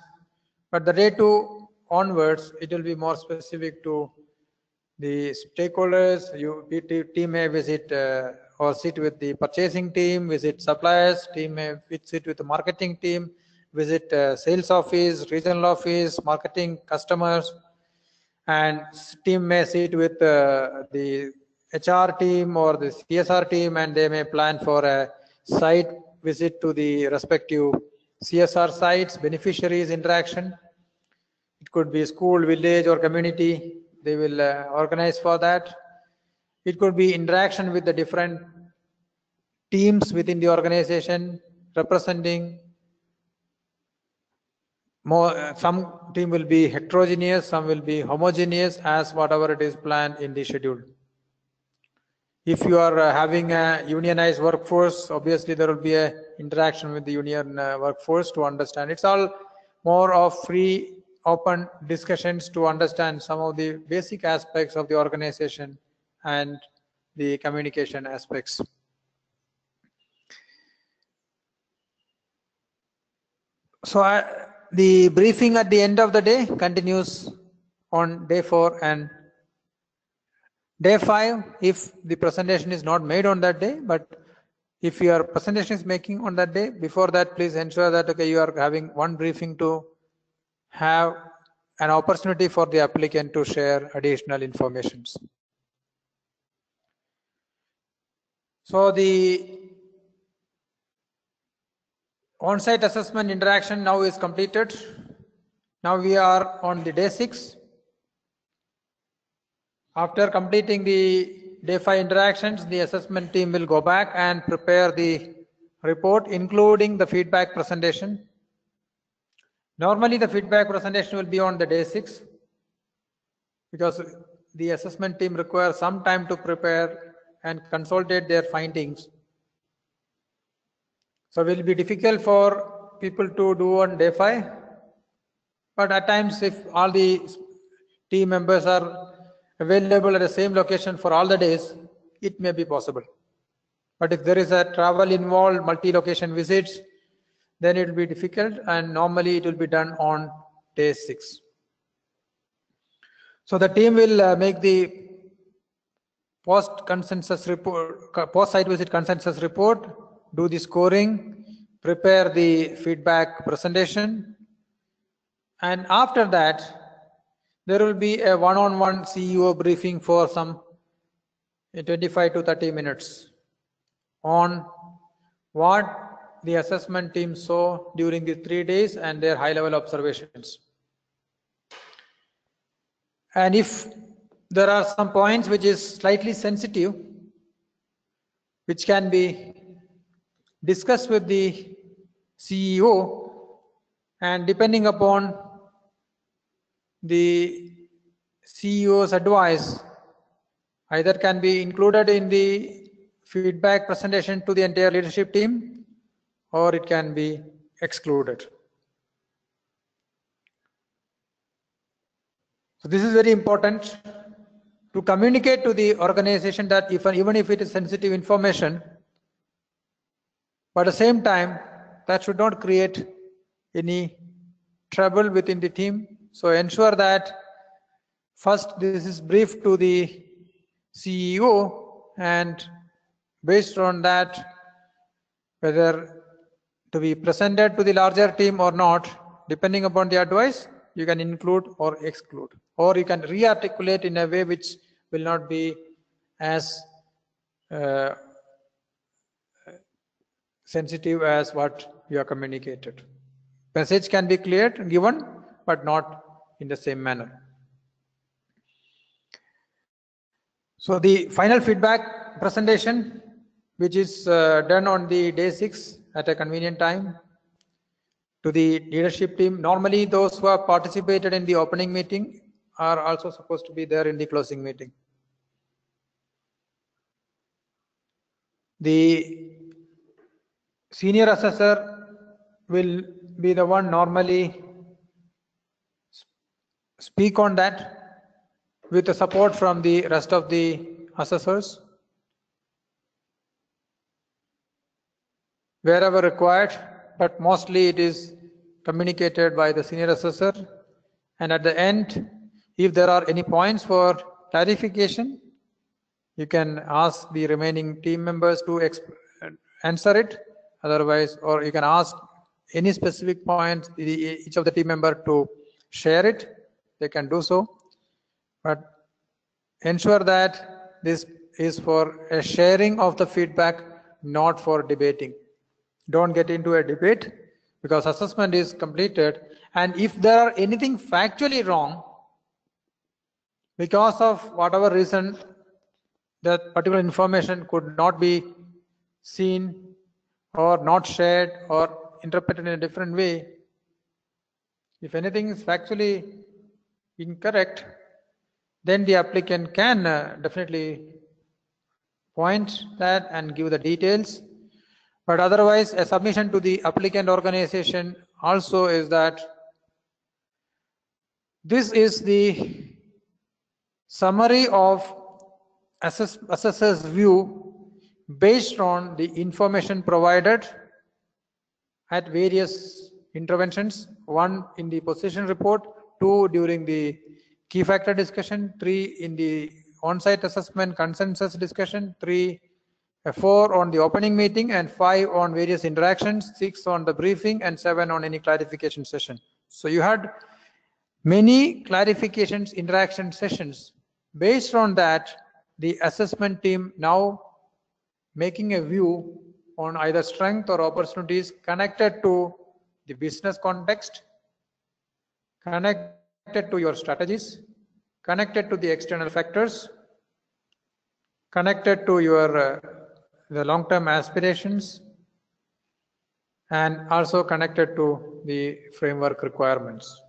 But the day 2 onwards, it will be more specific to the stakeholders. Team may visit or sit with the purchasing team, visit suppliers, team may sit with the marketing team, visit sales office, regional office, marketing, customers, and team may sit with the HR team or the CSR team, and they may plan for a site visit to the respective CSR sites, beneficiaries interaction. It could be school, village, or community. They will organize for that. It could be interaction with the different teams within the organization representing more. Some team will be heterogeneous, some will be homogeneous, as whatever it is planned in the schedule. If you are having a unionized workforce, obviously there will be a interaction with the union workforce to understand. It's all more of free, open discussions to understand some of the basic aspects of the organization and the communication aspects. So the briefing at the end of the day continues on day 4 and day 5 if the presentation is not made on that day, but if your presentation is making on that day, before that please ensure that okay, you are having one briefing to have an opportunity for the applicant to share additional information. So the on-site assessment interaction now is completed. Now we are on the day 6. After completing the day 5 interactions, the assessment team will go back and prepare the report, including the feedback presentation. Normally the feedback presentation will be on the day 6 because the assessment team requires some time to prepare and consolidate their findings. So it will be difficult for people to do on day 5, but at times if all the team members are available at the same location for all the days, it may be possible. But if there is a travel involved, multi-location visits, then it will be difficult, and normally it will be done on day 6. So the team will make the post-site visit consensus report, do the scoring, prepare the feedback presentation, and after that there will be a one-on-one CEO briefing for some 25 to 30 minutes on what the assessment team saw during the 3 days and their high-level observations. And if there are some points which is slightly sensitive, which can be discussed with the CEO, and depending upon the CEO's advice, either can be included in the feedback presentation to the entire leadership team, or it can be excluded. So this is very important to communicate to the organization that even if it is sensitive information, but at the same time that should not create any trouble within the team. So ensure that first this is briefed to the CEO, and based on that, whether to be presented to the larger team or not, depending upon the advice, you can include or exclude, or you can re-articulate in a way which will not be as sensitive as what you are communicated. Message can be cleared, given, but not in the same manner. So the final feedback presentation, which is done on the day 6 at a convenient time to the leadership team. Normally those who have participated in the opening meeting are also supposed to be there in the closing meeting. The senior assessor will be the one normally speak on that with the support from the rest of the assessors wherever required, but mostly it is communicated by the senior assessor. And at the end, if there are any points for clarification, you can ask the remaining team members to answer it. Otherwise, or you can ask any specific points, each of the team member to share it. They can do so, but ensure that this is for a sharing of the feedback, not for debating. Don't get into a debate, because assessment is completed, and if there are anything factually wrong because of whatever reason that particular information could not be seen or not shared or interpreted in a different way, if anything is factually incorrect, then the applicant can definitely point that and give the details. But otherwise, a submission to the applicant organization also is that this is the summary of assessor's view based on the information provided at various interventions, 1 in the position report, 2 during the key factor discussion, 3 in the on-site assessment consensus discussion, 4 on the opening meeting, and 5 on various interactions, 6 on the briefing, and 7 on any clarification session. So you had many clarifications, interaction sessions. Based on that, the assessment team now making a view on either strength or opportunities connected to the business context, connected to your strategies, connected to the external factors, connected to your the long-term aspirations, and also connected to the framework requirements.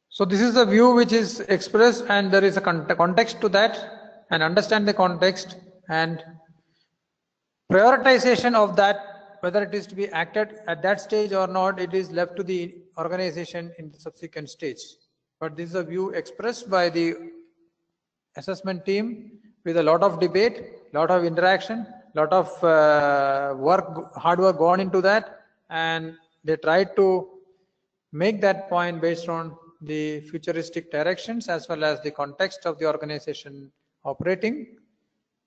So this is a view which is expressed, and there is a context to that, and understand the context, and prioritization of that, whether it is to be acted at that stage or not, it is left to the organization in the subsequent stage. But this is a view expressed by the assessment team with a lot of debate, lot of interaction, lot of hard work gone into that, and they tried to make that point based on the futuristic directions as well as the context of the organization operating,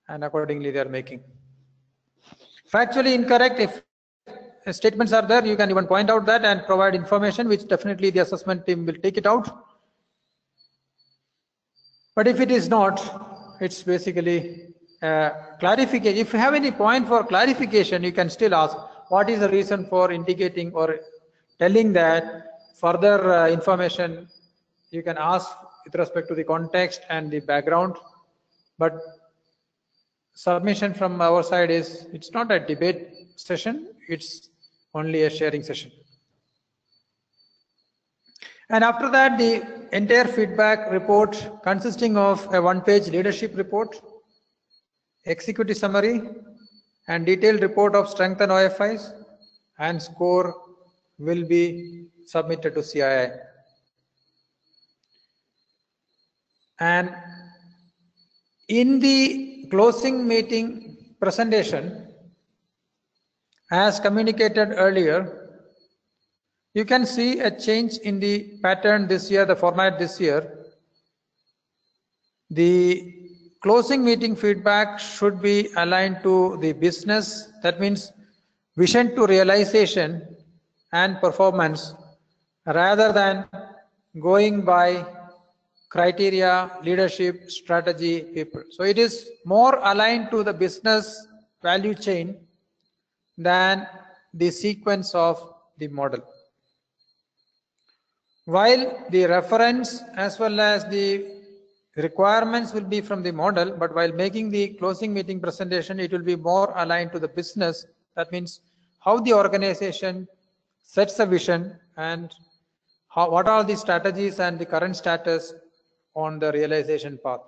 and accordingly they are making. Factually incorrect, if statements are there, you can even point out that and provide information, which definitely the assessment team will take it out. But if it is not, it's basically clarification. If you have any point for clarification, you can still ask, what is the reason for indicating or telling that further information you can ask with respect to the context and the background. But submission from our side is, it's not a debate session, it's only a sharing session. And after that, the entire feedback report consisting of a 1-page leadership report, executive summary, and detailed report of strength and OFIs, and score will be submitted to CII. And in the closing meeting presentation, as communicated earlier, you can see a change in the pattern this year, the format this year. The closing meeting feedback should be aligned to the business, that means vision to realization and performance, rather than going by criteria, leadership, strategy, people. So it is more aligned to the business value chain than the sequence of the model. While the reference as well as the requirements will be from the model, but while making the closing meeting presentation, it will be more aligned to the business. That means how the organization sets a vision and what are the strategies and the current status on the realization path.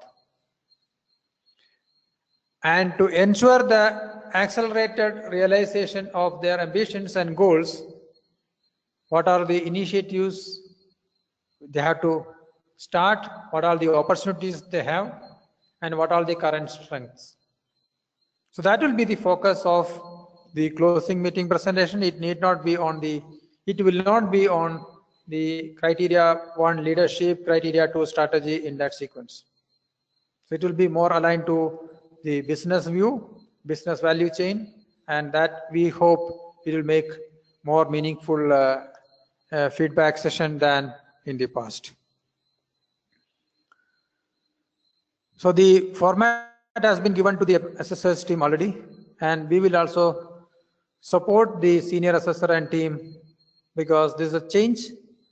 And to ensure the accelerated realization of their ambitions and goals, what are the initiatives they have to start, what are the opportunities they have, and what are the current strengths. So that will be the focus of the closing meeting presentation. It need not be on the, it will not be on the criteria 1 leadership, criteria 2 strategy in that sequence. So it will be more aligned to the business view, business value chain, and that we hope it will make more meaningful feedback session than in the past. So the format has been given to the assessors team already, and we will also support the senior assessor and team, because this is a change.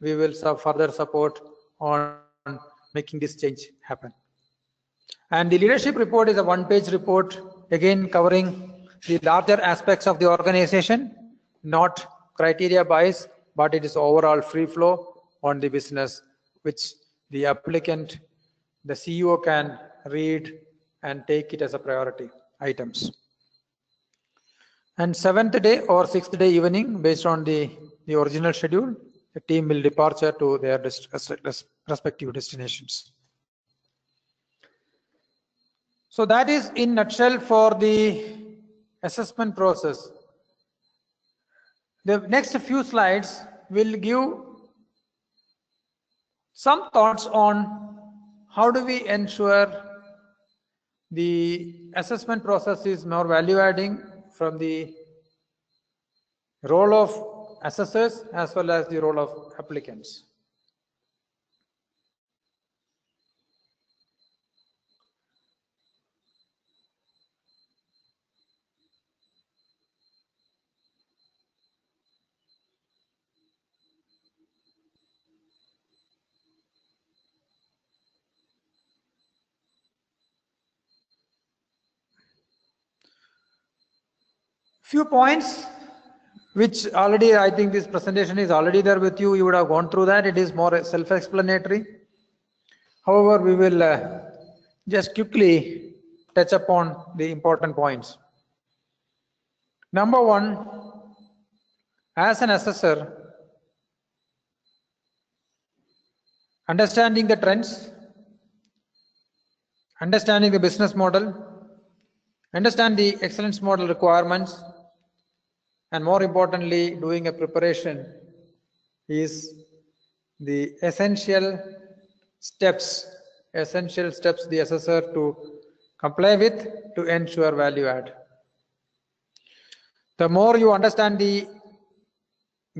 We will further support on making this change happen. And the leadership report is a 1-page report, again covering the larger aspects of the organization, not criteria bias, but it is overall free flow on the business, which the applicant, the CEO can read and take it as a priority items. And 7th day or 6th day evening, based on the original schedule, the team will departure to their respective destinations. So that is in nutshell for the assessment process. The next few slides will give some thoughts on how do we ensure the assessment process is more value adding from the role of assessors as well as the role of applicants. Few points which already, I think this presentation is already there with you. You would have gone through that. It is more self-explanatory. However, we will just quickly touch upon the important points. Number one, as an assessor, understanding the trends, understanding the business model, understand the excellence model requirements, and more importantly, doing a preparation is the essential steps the assessor to comply with to ensure value add. The more you understand the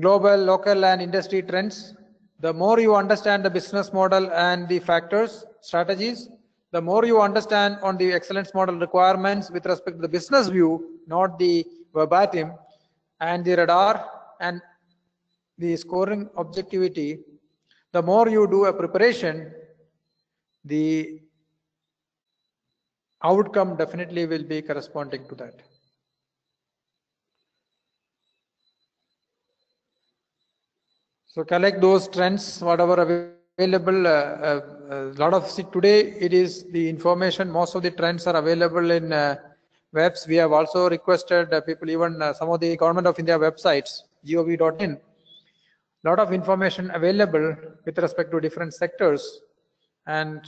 global, local, and industry trends, the more you understand the business model and the factors, strategies, the more you understand on the excellence model requirements with respect to the business view, not the verbatim, and the radar and the scoring objectivity, the more you do a preparation, the outcome definitely will be corresponding to that. So collect those trends, whatever available. A lot of today it is the information. Most of the trends are available in webs. We have also requested people, even some of the Government of India websites, gov.in. Lot of information available with respect to different sectors, and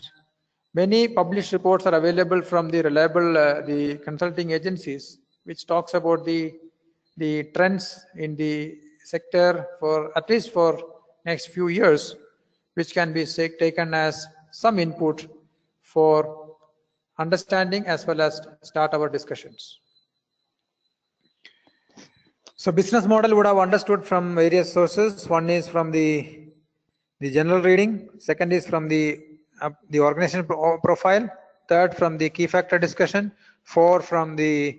many published reports are available from the reliable the consulting agencies, which talks about the trends in the sector for at least for next few years, which can be taken as some input for understanding as well as start our discussions. So business model would have understood from various sources. One is from the general reading, second is from the organization profile, third from the key factor discussion, four from the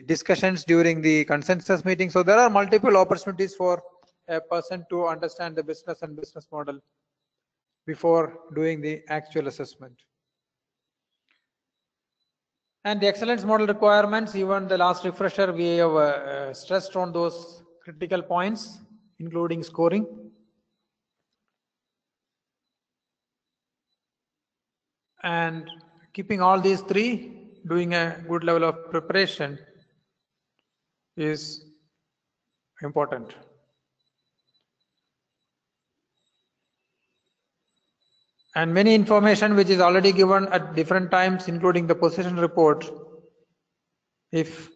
discussions during the consensus meeting. So there are multiple opportunities for a person to understand the business and business model before doing the actual assessment. And the excellence model requirements, even the last refresher, we have stressed on those critical points, including scoring. And keeping all these three, doing a good level of preparation is important. And many information which is already given at different times, including the position report. If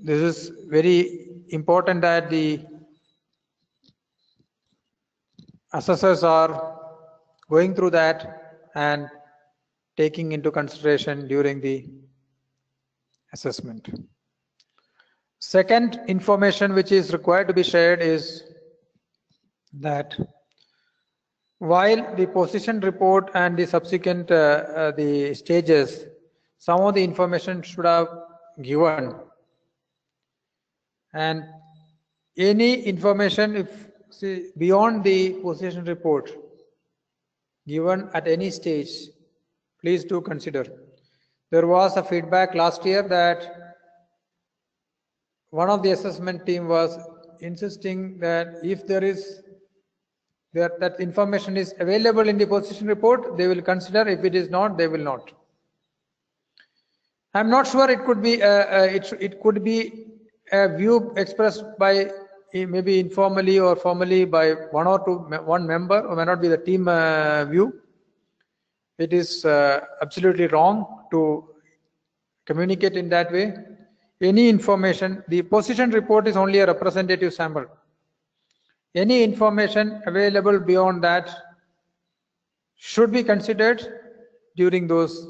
this is very important that the assessors are going through that and taking into consideration during the assessment. Second information which is required to be shared is that while the position report and the subsequent the stages, some of the information should have given, and any information if beyond the position report given at any stage, please do consider. There was a feedback last year that one of the assessment team was insisting that if there is that information is available in the position report, they will consider. If it is not, they will not. I'm not sure. It could be it could be a view expressed by maybe informally or formally by one member, or may not be the team view. It is absolutely wrong to communicate in that way. any information, the position report is only a representative sample. Any information available beyond that should be considered during those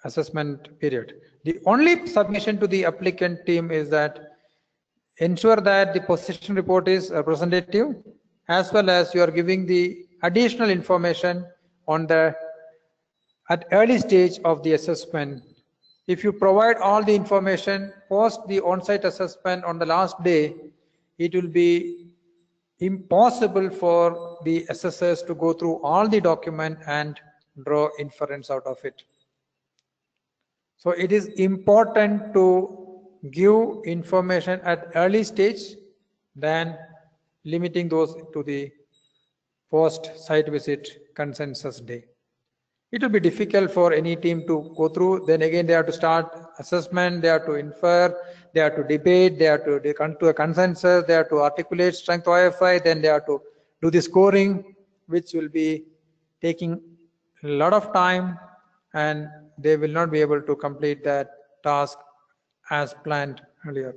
assessment period. The only submission to the applicant team is that ensure that the position report is representative, as well as you are giving the additional information on the at early stage of the assessment. If you provide all the information post the on-site assessment on the last day, it will be impossible for the assessors to go through all the document and draw inference out of it. So it is important to give information at early stage than limiting those to the post site visit consensus day. It will be difficult for any team to go through. Then again, they have to start assessment, they have to infer, they have to debate, they have to come to a consensus, they have to articulate strength OFI, then they have to do the scoring, which will be taking a lot of time, and they will not be able to complete that task as planned earlier.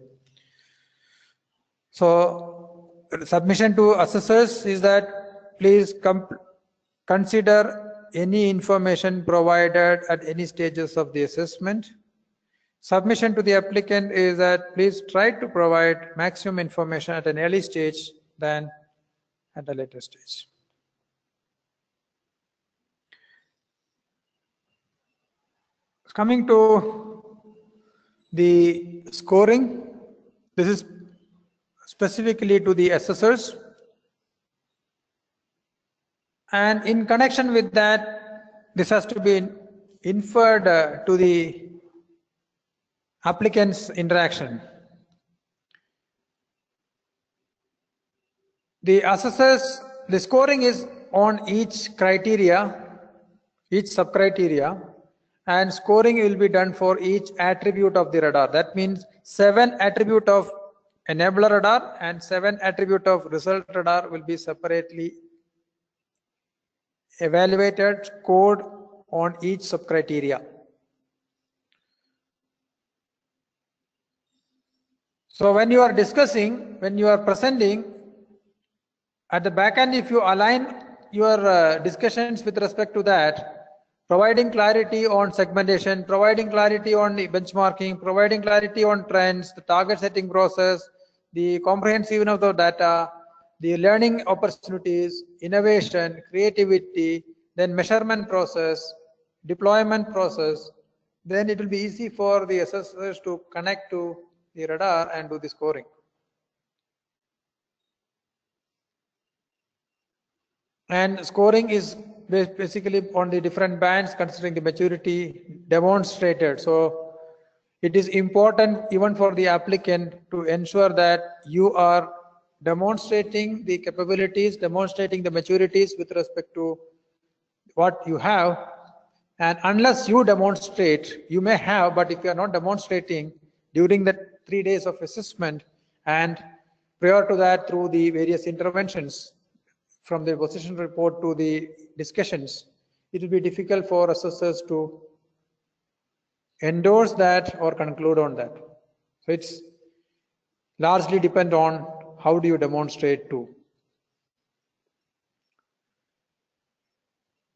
So submission to assessors is that please consider any information provided at any stages of the assessment. Submission to the applicant is that please try to provide maximum information at an early stage than at a later stage. Coming to the scoring, this is specifically to the assessors. And in connection with that, this has to be inferred to the applicant's interaction. The assessors, the scoring is on each criteria, each sub-criteria, and scoring will be done for each attribute of the radar. That means 7 attribute of enabler radar and 7 attribute of result radar will be separately evaluated, scored on each sub-criteria. So when you are discussing, when you are presenting, at the back end, if you align your discussions with respect to that, providing clarity on segmentation, providing clarity on the benchmarking, providing clarity on trends, the target setting process, the comprehensiveness of the data, the learning opportunities, innovation, creativity, then measurement process, deployment process, then it will be easy for the assessors to connect to the radar and do the scoring. And scoring is basically on the different bands considering the maturity demonstrated. So it is important even for the applicant to ensure that you are demonstrating the capabilities, demonstrating the maturities with respect to what you have. And unless you demonstrate, you may have, but if you are not demonstrating during the 3 days of assessment and prior to that through the various interventions from the position report to the discussions, it will be difficult for assessors to endorse that or conclude on that. So it's largely depend on how do you demonstrate to.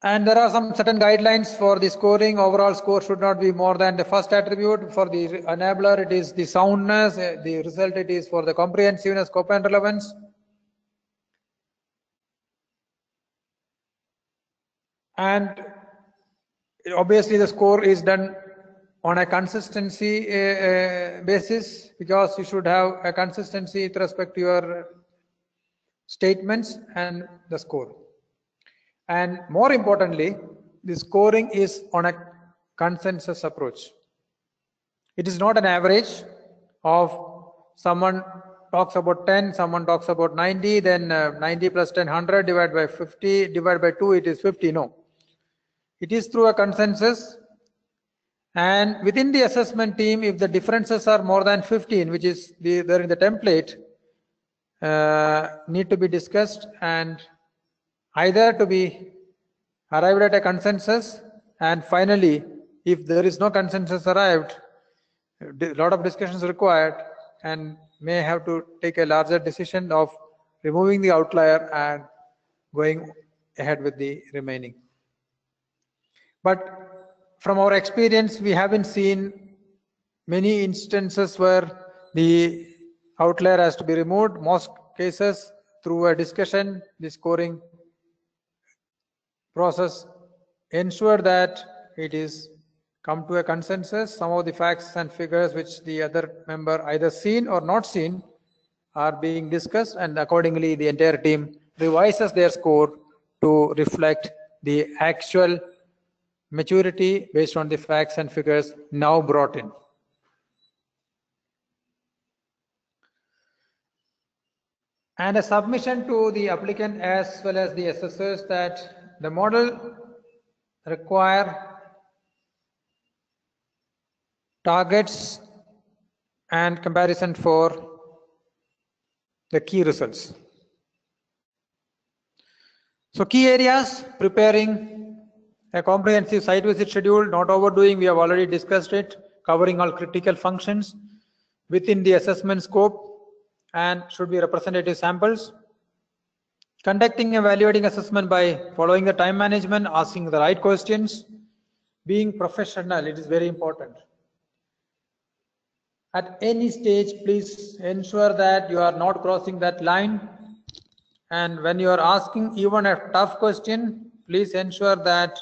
And there are some certain guidelines for the scoring. Overall score should not be more than the first attribute. For the enabler, it is the soundness. The result, it is for the comprehensiveness, scope and relevance. And obviously the score is done on a consistency basis, because you should have a consistency with respect to your statements and the score. And more importantly, the scoring is on a consensus approach. It is not an average of someone talks about 10, someone talks about 90, then 90 plus 10, 100 divided by 50, divided by 2, it is 50. No. It is through a consensus. And within the assessment team, if the differences are more than 15, which is there in the template, need to be discussed and either to be arrived at a consensus, and finally, if there is no consensus arrived, A lot of discussions required and may have to take a larger decision of removing the outlier and going ahead with the remaining. But from our experience, we haven't seen many instances where the outlier has to be removed. Most cases, through a discussion, the scoring process ensure that it is come to a consensus. Some of the facts and figures which the other member either seen or not seen are being discussed, and accordingly the entire team revises their score to reflect the actual maturity based on the facts and figures now brought in. And a submission to the applicant as well as the assessors that the model require targets and comparison for the key results. So key areas: preparing a comprehensive site visit schedule, not overdoing, we have already discussed it, covering all critical functions within the assessment scope and should be representative samples. Conducting evaluating assessment by following the time management, asking the right questions, being professional, it is very important. At any stage, please ensure that you are not crossing that line. And when you are asking even a tough question, please ensure that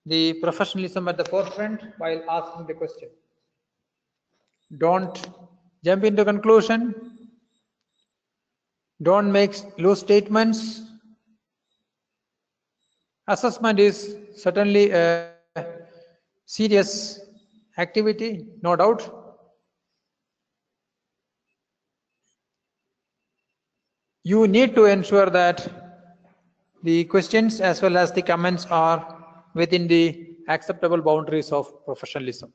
the professionalism at the forefront while asking the question. Don't jump into conclusion. Don't make loose statements. Assessment is certainly a serious activity, no doubt. You need to ensure that the questions as well as the comments are within the acceptable boundaries of professionalism.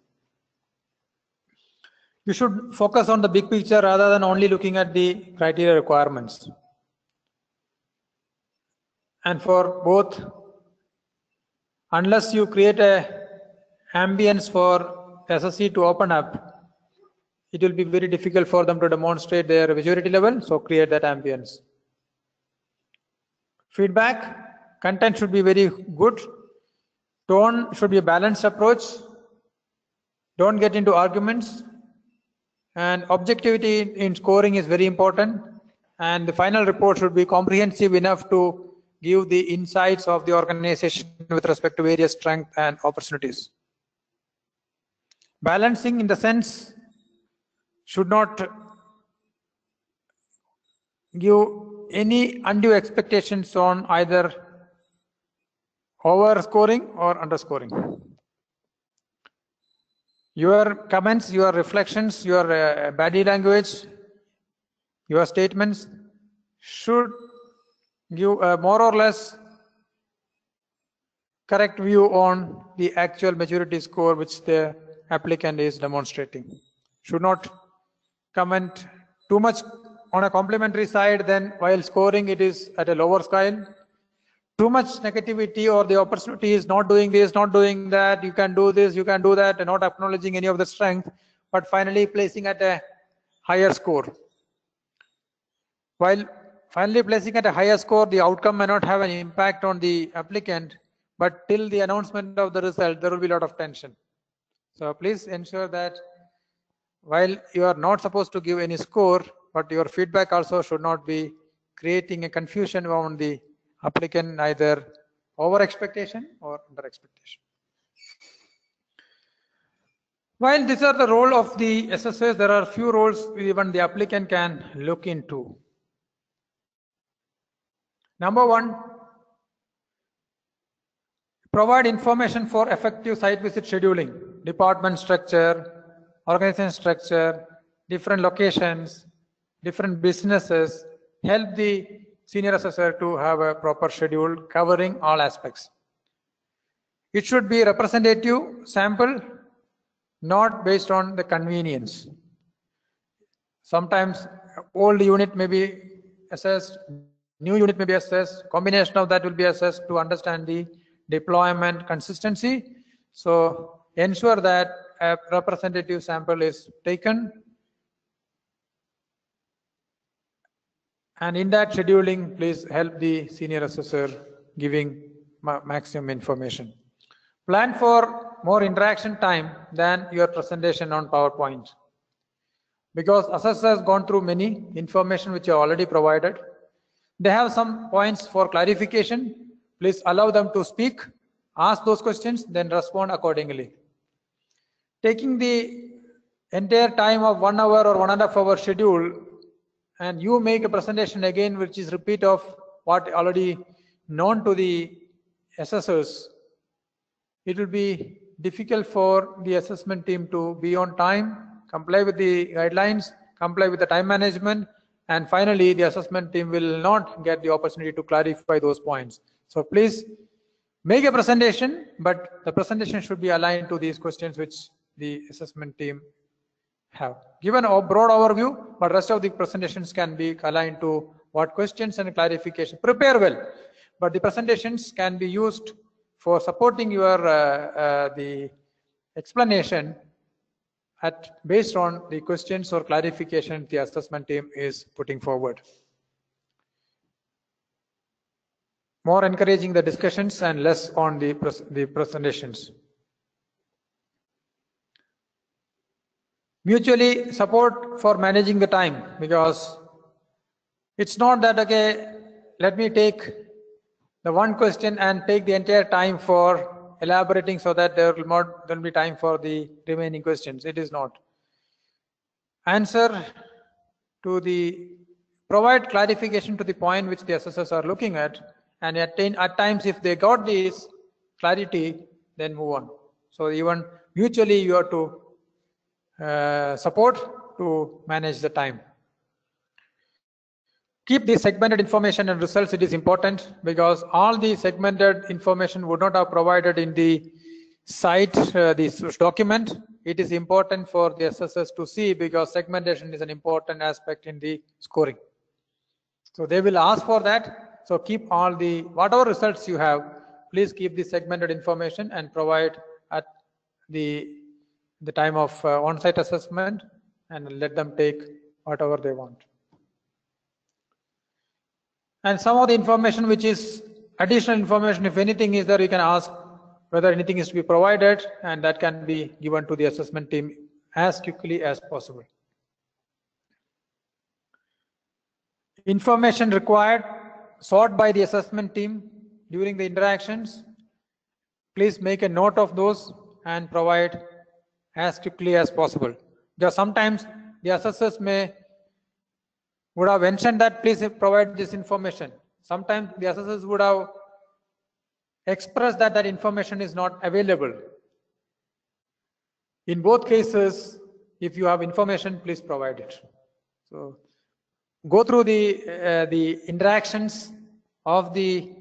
You should focus on the big picture rather than only looking at the criteria requirements. And for both, unless you create a ambience for SSC to open up, it will be very difficult for them to demonstrate their maturity level, so create that ambience. Feedback, content should be very good. Tone should be a balanced approach. Don't get into arguments. And objectivity in scoring is very important. And the final report should be comprehensive enough to give the insights of the organization with respect to various strengths and opportunities. Balancing in the sense should not give any undue expectations on either overscoring or underscoring. Your comments, your reflections, your body language, your statements should give a more or less correct view on the actual maturity score which the applicant is demonstrating. Should not comment too much on a complimentary side, then while scoring it is at a lower scale. Too much negativity or the opportunity is not doing this, not doing that, you can do this, you can do that, and not acknowledging any of the strength, but finally placing at a higher score. While finally placing at a higher score, the outcome may not have an impact on the applicant, but till the announcement of the result, there will be a lot of tension. So please ensure that while you are not supposed to give any score, but your feedback also should not be creating a confusion on the applicant, either over expectation or under expectation. While these are the role of the assessors, there are few roles even the applicant can look into. Number one, provide information for effective site visit scheduling, department structure, organization structure, different locations, different businesses, help the senior assessor to have a proper schedule covering all aspects. It should be representative sample, not based on the convenience. Sometimes old unit may be assessed, new unit may be assessed, combination of that will be assessed to understand the deployment consistency. So ensure that a representative sample is taken, and in that scheduling, please help the senior assessor giving maximum information. Plan for more interaction time than your presentation on PowerPoint, because assessor has gone through many information which are already provided. They have some points for clarification. Please allow them to speak, ask those questions, then respond accordingly. Taking the entire time of 1 hour or 1.5 hour schedule, and you make a presentation again which is repeat of what already known to the assessors, it will be difficult for the assessment team to be on time, comply with the guidelines, comply with the time management, and finally the assessment team will not get the opportunity to clarify those points. So please make a presentation, but the presentation should be aligned to these questions which the assessment team have. Given a broad overview, but rest of the presentations can be aligned to what questions and clarification. Prepare well, but the presentations can be used for supporting your the explanation based on the questions or clarification the assessment team is putting forward. More encouraging the discussions and less on the presentations. Mutually support for managing the time, because it's not that, okay, let me take the one question and take the entire time for elaborating so that there will be time for the remaining questions. It is not. Answer to provide clarification to the point which the assessors are looking at, and at times if they got this clarity, then move on. So even mutually you have to support to manage the time. Keep the segmented information and results. It is important, because all the segmented information would not have provided in the site, this document. It is important for the assessors to see, because segmentation is an important aspect in the scoring. So they will ask for that. So keep all whatever results you have, please keep the segmented information and provide at the time of on-site assessment, and let them take whatever they want. And some of the information which is additional information, if anything is there, you can ask whether anything is to be provided, and that can be given to the assessment team as quickly as possible. Information required, sought by the assessment team during the interactions. Please make a note of those and provide as quickly as possible. Because sometimes the assessors would have mentioned that please provide this information. Sometimes the assessors would have expressed that information is not available. In both cases, if you have information, please provide it. So go through the interactions of the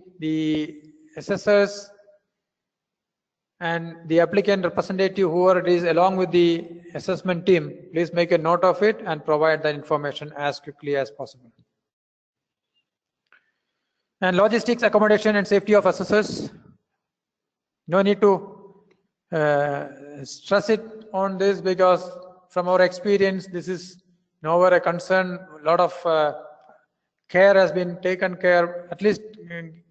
assessors and the applicant representative, whoever it is, along with the assessment team. Please make a note of it and provide that information as quickly as possible. And logistics, accommodation, and safety of assessors. No need to stress it on this, because from our experience, this is nowhere a concern. A lot of care has been taken care, at least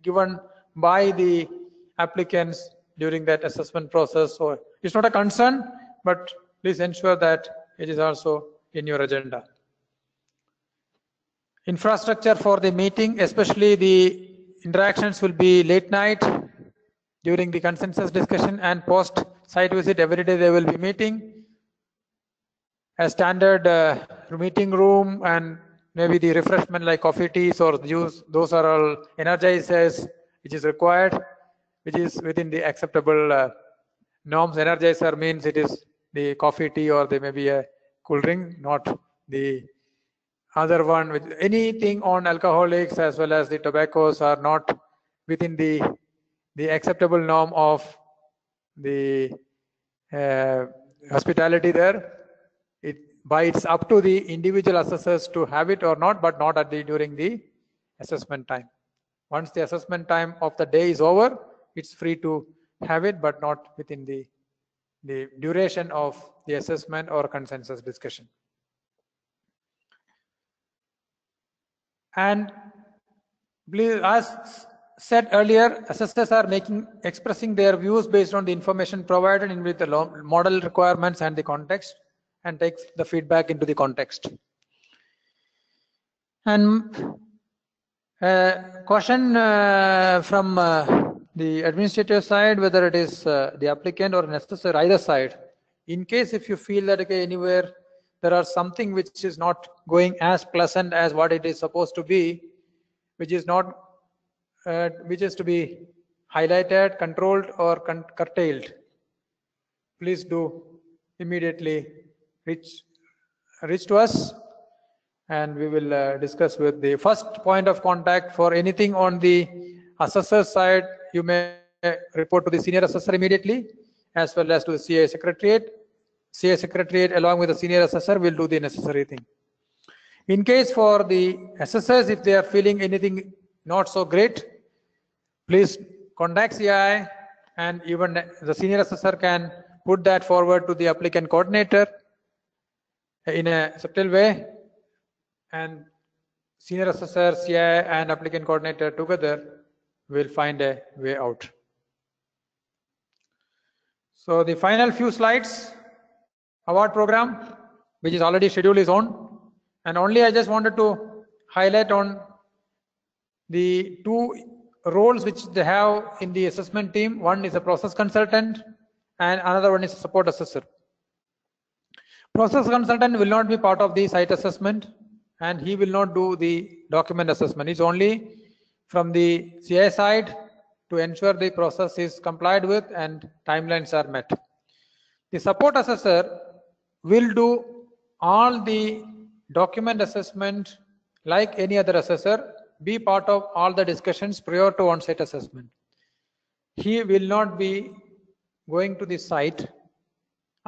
given by the applicants during that assessment process. So it's not a concern, but please ensure that it is also in your agenda. Infrastructure for the meeting, especially the interactions will be late night during the consensus discussion and post site visit. Every day they will be meeting. A standard meeting room, and maybe the refreshment like coffee, teas or juice, those are all energizers which is required, which is within the acceptable norms. Energizer means it is the coffee, tea, or there may be a cool drink, not the other one. With anything on alcoholics as well as the tobaccos are not within the acceptable norm of the hospitality there. It's up to the individual assessors to have it or not, but not during the assessment time. Once the assessment time of the day is over, it's free to have it, but not within the the duration of the assessment or consensus discussion. And please, as said earlier, assessors are expressing their views based on the information provided in with the model requirements and the context, and takes the feedback into the context. And question from the administrative side, whether it is the applicant or an assessor, either side. In case if you feel that okay, anywhere there are something which is not going as pleasant as what it is supposed to be, which is not which is to be highlighted, controlled, or curtailed, please do immediately reach to us, and we will discuss with the first point of contact for anything on the assessor side. You may report to the senior assessor immediately, as well as to the CA secretariat. CA secretariat along with the senior assessor will do the necessary thing. In case for the assessors, if they are feeling anything not so great, please contact CI, and even the senior assessor can put that forward to the applicant coordinator in a subtle way, and senior assessor, CI, and applicant coordinator together will find a way out. So the final few slides, award program, which is already scheduled, is on, and only I just wanted to highlight on the two roles which they have in the assessment team. One is a process consultant and another one is a support assessor. Process consultant will not be part of the site assessment, and he will not do the document assessment. It's only from the CI side to ensure the process is complied with and timelines are met. The support assessor will do all the document assessment like any other assessor, be part of all the discussions prior to on-site assessment. He will not be going to the site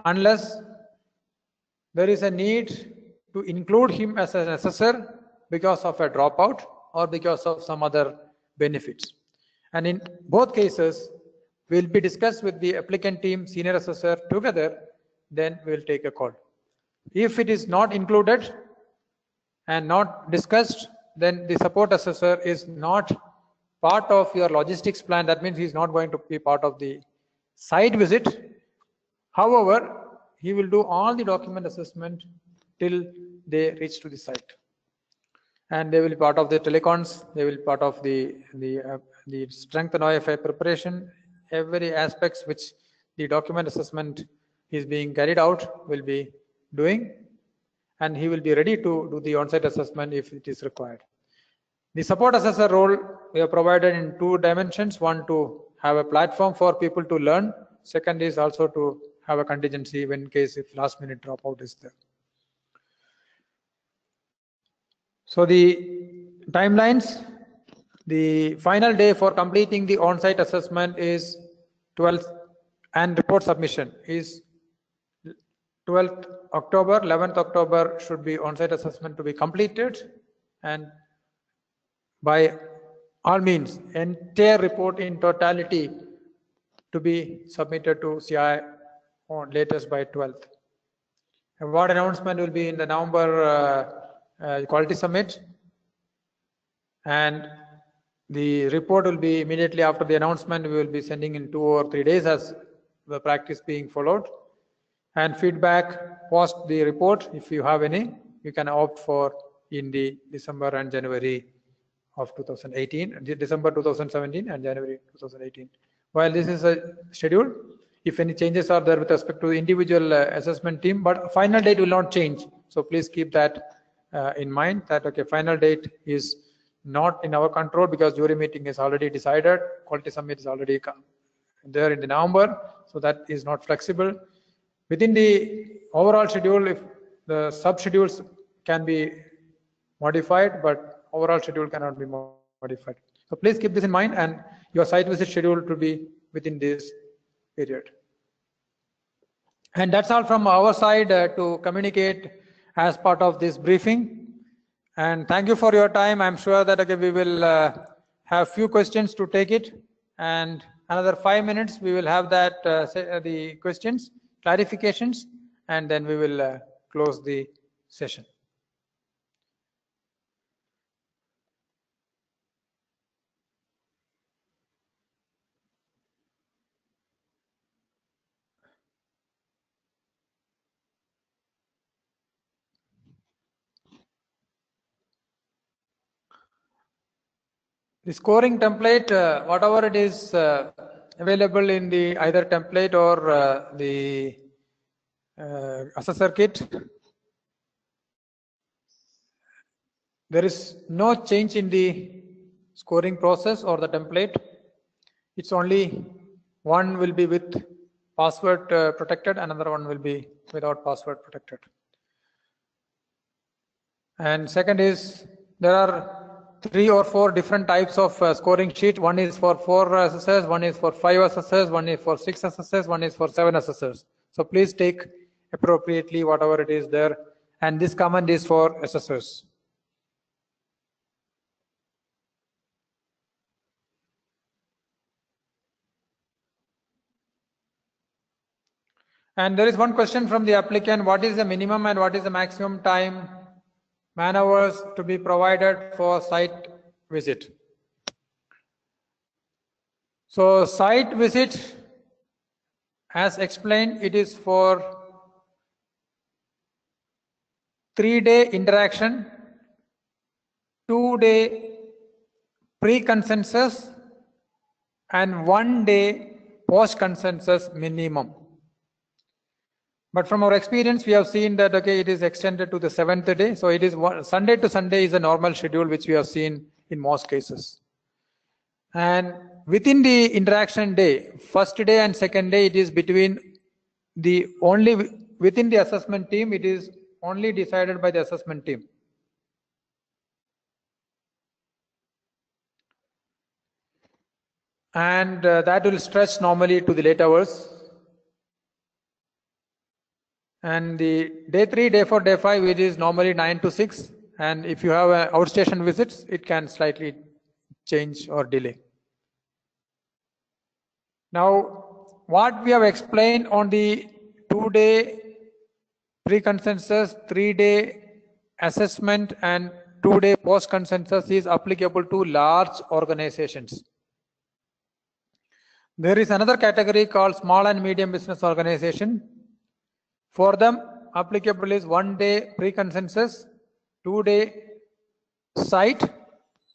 unless there is a need to include him as an assessor because of a dropout or because of some other benefits. And in both cases, will be discussed with the applicant team, senior assessor together, then we'll take a call. If it is not included and not discussed, then the support assessor is not part of your logistics plan. That means he's not going to be part of the site visit. However, he will do all the document assessment till they reach to the site, and they will be part of the Tele-cons. They will be part of the strength and OFI preparation. Every aspects which the document assessment is being carried out will be doing, and he will be ready to do the on-site assessment if it is required. The support assessor role we have provided in two dimensions. One, to have a platform for people to learn. Second is also to have a contingency when in case if last minute dropout is there. So the timelines, the final day for completing the on-site assessment is 12th, and report submission is 12th October. 11th October should be on-site assessment to be completed, and by all means entire report in totality to be submitted to CI on latest by 12th. Award announcement will be in the November quality summit, and the report will be immediately after the announcement. We will be sending in 2 or 3 days as the practice being followed, and feedback post the report, if you have any, you can opt for in the December and January of 2018, December 2017 and January 2018. While this is a schedule, if any changes are there with respect to the individual assessment team, but final date will not change. So please keep that in mind, that okay, final date is not in our control because jury meeting is already decided, quality summit is already there in the November, so that is not flexible. Within the overall schedule, if the sub-schedules can be modified, but overall schedule cannot be modified. So please keep this in mind, and your site visit schedule to be within this period. And that's all from our side to communicate as part of this briefing. And thank you for your time. I'm sure that okay, we will have few questions to take it, and another 5 minutes we will have that the questions. clarifications, and then we will close the session. The scoring template, whatever it is available in the either template or the assessor kit, there is no change in the scoring process or the template. It's only one will be with password protected, another one will be without password protected. And second is, there are 3 or 4 different types of scoring sheet. One is for 4 assessors, one is for 5 assessors, one is for 6 assessors, one is for 7 assessors. So please take appropriately whatever it is there. And this command is for assessors. And there is one question from the applicant: what is the minimum and what is the maximum time, man-hours to be provided for site visit? So site visit, as explained, it is for 3-day interaction, 2-day pre-consensus, and 1-day post-consensus minimum. But from our experience, we have seen that it is extended to the 7th day. So it is Sunday to Sunday is a normal schedule which we have seen in most cases. And within the interaction day, first day and second day, it is between the within the assessment team, it is only decided by the assessment team. And that will stretch normally to the late hours. And the day 3, day 4, day 5, it is normally 9 to 6. And if you have outstation visits, it can slightly change or delay. Now, what we have explained on the 2-day pre-consensus, 3-day assessment, and 2-day post-consensus is applicable to large organizations. There is another category called small and medium business organization. For them, applicable is 1-day pre-consensus, 2-day site,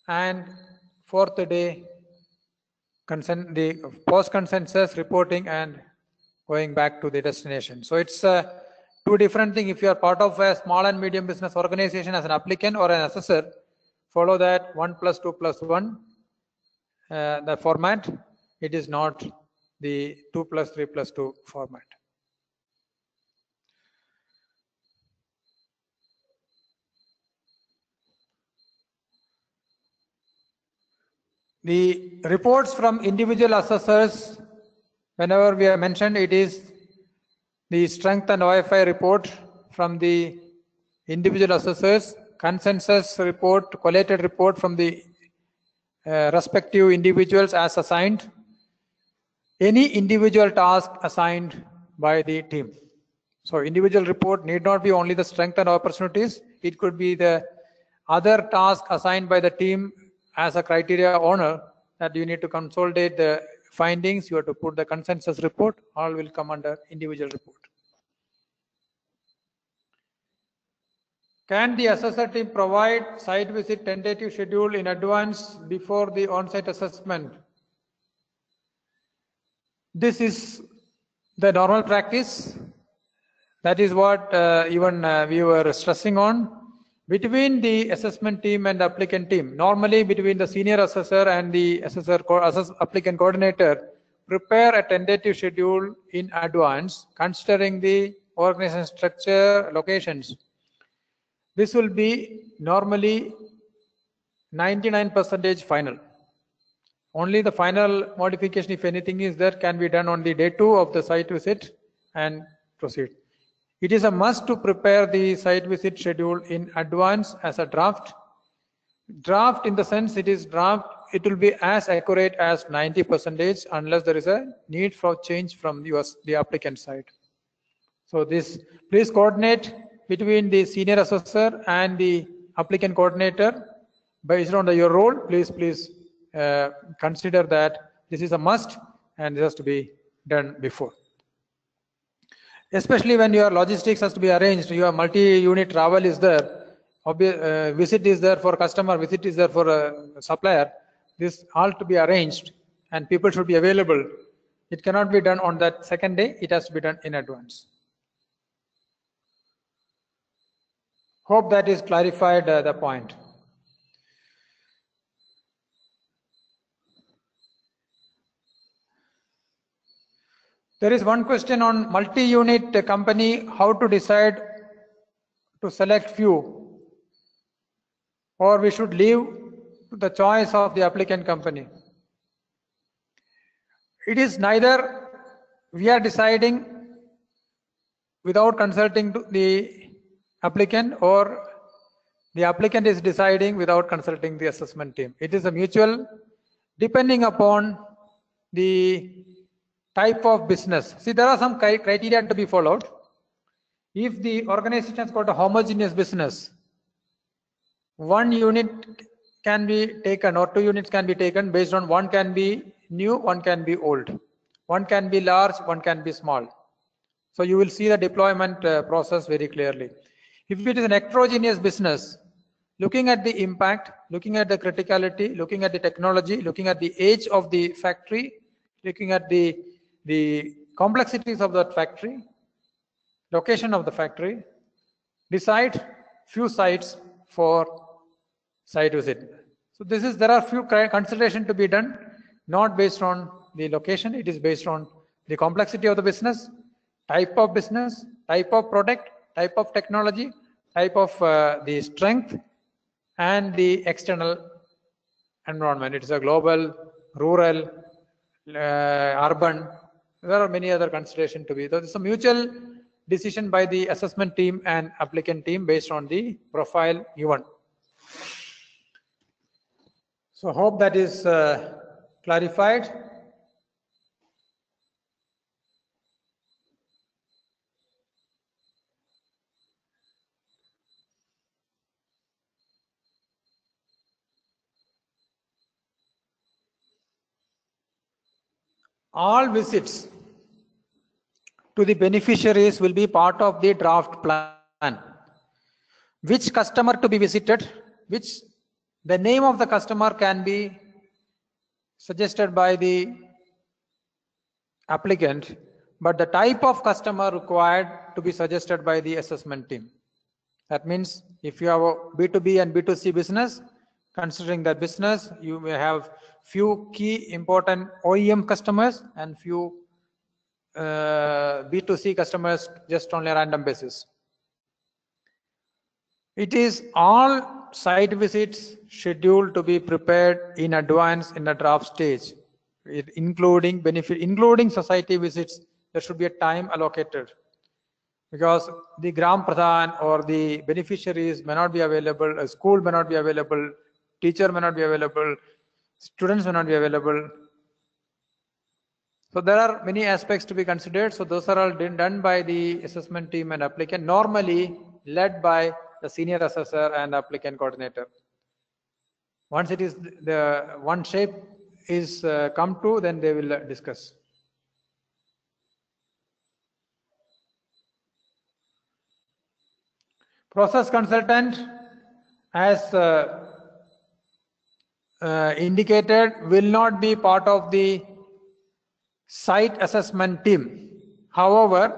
and 4th day the post-consensus reporting and going back to the destination. So it's 2 different things. If you are part of a small and medium business organization as an applicant or an assessor, follow that 1 + 2 + 1 the format. It is not the 2 + 3 + 2 format. The reports from individual assessors, whenever we have mentioned, it is the strength and OFI report from the individual assessors, consensus report, collated report from the respective individuals as assigned, any individual task assigned by the team. So individual report need not be only the strength and opportunities, it could be the other task assigned by the team as a criteria owner, that you need to consolidate the findings, you have to put the consensus report, all will come under individual report. Can the assessor team provide site visit tentative schedule in advance before the on-site assessment? This is the normal practice. That is what even we were stressing on. Between the assessment team and the applicant team, normally between the senior assessor and the applicant coordinator, prepare a tentative schedule in advance, considering the organization structure, locations. This will be normally 99% final. Only the final modification, if anything is there, can be done on the day 2 of the site visit and proceed. It is a must to prepare the site visit schedule in advance as a draft. Draft in the sense it is draft, it will be as accurate as 90% unless there is a need for change from the applicant side. So this, please coordinate between the senior assessor and the applicant coordinator based on your role. Please consider that this is a must and this has to be done before. Especially when your logistics has to be arranged, your multi-unit travel is there, visit is there for customer, visit is there for a supplier. This all to be arranged and people should be available. It cannot be done on that second day. It has to be done in advance. Hope that is clarified the point. There is one question on multi-unit company, how to decide to select few, or we should leave the choice of the applicant company. It is neither we are deciding without consulting the applicant, or the applicant is deciding without consulting the assessment team. It is a mutual, depending upon the type of business. See, there are some criteria to be followed. If the organization has got a homogeneous business, one unit can be taken or 2 units can be taken based on one can be new, one can be old, one can be large, one can be small. So you will see the deployment process very clearly. If it is an heterogeneous business, looking at the impact, looking at the criticality, looking at the technology, looking at the age of the factory, looking at the complexities of that factory, location of the factory, decide few sites for site visit. So this is, there are few considerations to be done, not based on the location. It is based on the complexity of the business, type of business, type of product, type of technology, type of the strength, and the external environment. It is a global, rural, urban. There are many other considerations to be. There is a mutual decision by the assessment team and applicant team based on the profile given. So hope that is clarified. All visits to the beneficiaries will be part of the draft plan. Which customer to be visited, the name of the customer can be suggested by the applicant, but the type of customer required to be suggested by the assessment team. That means if you have a B2B and B2C business, considering that business, you may have few key important OEM customers and few B2C customers just on a random basis. It is all site visits scheduled to be prepared in advance in the draft stage, including society visits. There should be a time allocated, because the Gram Pradhan or the beneficiaries may not be available, a school may not be available, teacher may not be available, students may not be available. So there are many aspects to be considered. So those are all done by the assessment team and applicant, normally led by the senior assessor and applicant coordinator. Once it is the one shape is come to, then they will discuss. Process consultant, as indicated, will not be part of the site assessment team. However,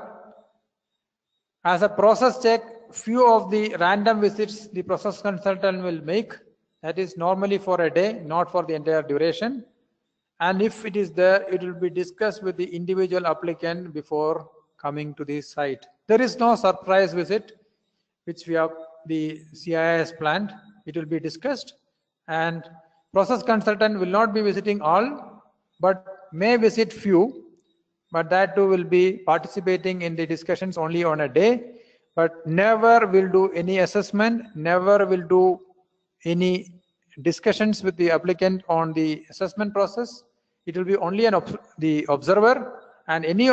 as a process check, few of the random visits the process consultant will make. That is normally for a day, not for the entire duration. And if it is there, it will be discussed with the individual applicant before coming to the site. There is no surprise visit, which we have the CIS planned. It will be discussed, and process consultant will not be visiting all, but may visit few, but that too will be participating in the discussions only on a day, but never will do any assessment, never will do any discussions with the applicant on the assessment process. It will be only the observer, and any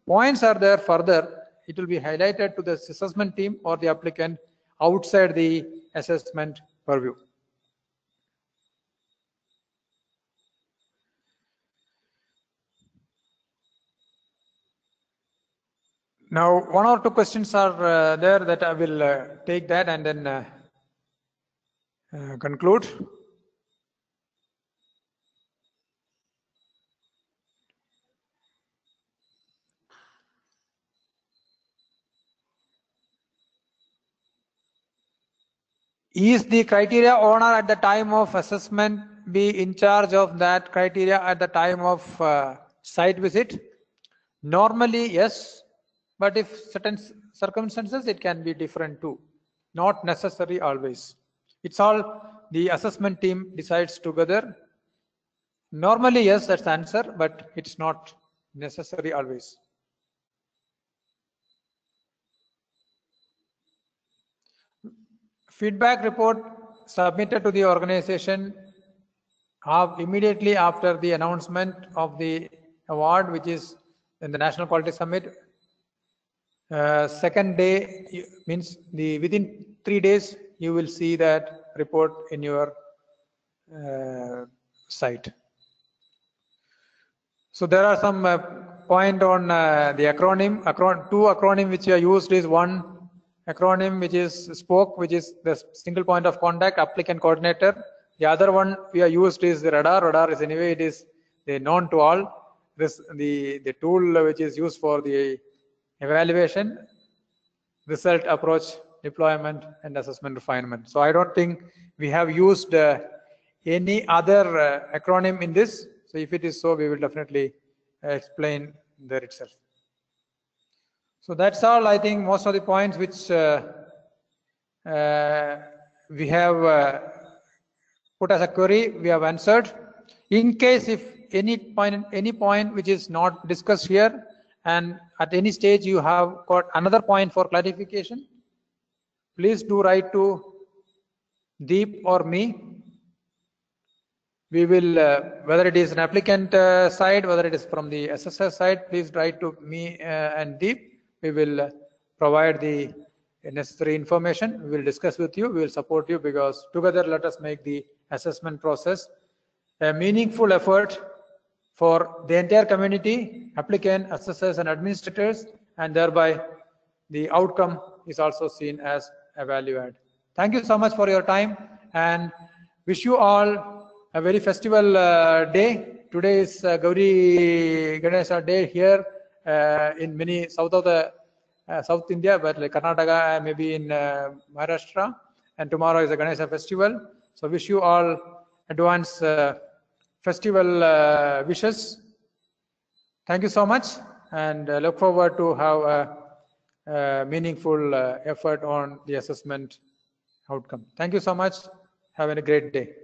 points are there further, it will be highlighted to the assessment team or the applicant outside the assessment purview. Now, one or two questions are there that I will take that and then conclude. Is the criteria owner at the time of assessment be in charge of that criteria at the time of site visit? Normally, yes, but if certain circumstances, it can be different too. Not necessary always. It's all the assessment team decides together. Normally, yes, that's the answer, but it's not necessary always. Feedback report submitted to the organization immediately after the announcement of the award, which is in the National Quality Summit. Second day means within 3 days you will see that report in your site. So there are some point on the acronym. Two acronym which are used is one acronym which is SPOC, which is the single point of contact, applicant coordinator. The other one we are used is the radar. Radar is anyway it is known to all. This the tool which is used for the evaluation, result, approach, deployment, and assessment refinement. So I don't think we have used any other acronym in this. So if it is so, we will definitely explain there itself. So that's all. I think most of the points which we have put as a query, we have answered. In case if any point which is not discussed here, and at any stage you have got another point for clarification, please do write to Deep or me. We will, whether it is an applicant side, whether it is from the assessor side, please write to me and Deep. We will provide the necessary information. We will discuss with you. We will support you, because together let us make the assessment process a meaningful effort for the entire community, applicant, assessors, and administrators, and thereby the outcome is also seen as a value add. Thank you so much for your time, and wish you all a very festival day. Today is Gauri Ganesha Day here in many south of the South India, but like Karnataka, maybe in Maharashtra, and tomorrow is a Ganesha festival. So wish you all advance festival wishes. Thank you so much, and look forward to have a meaningful effort on the assessment outcome. Thank you so much. Have a great day.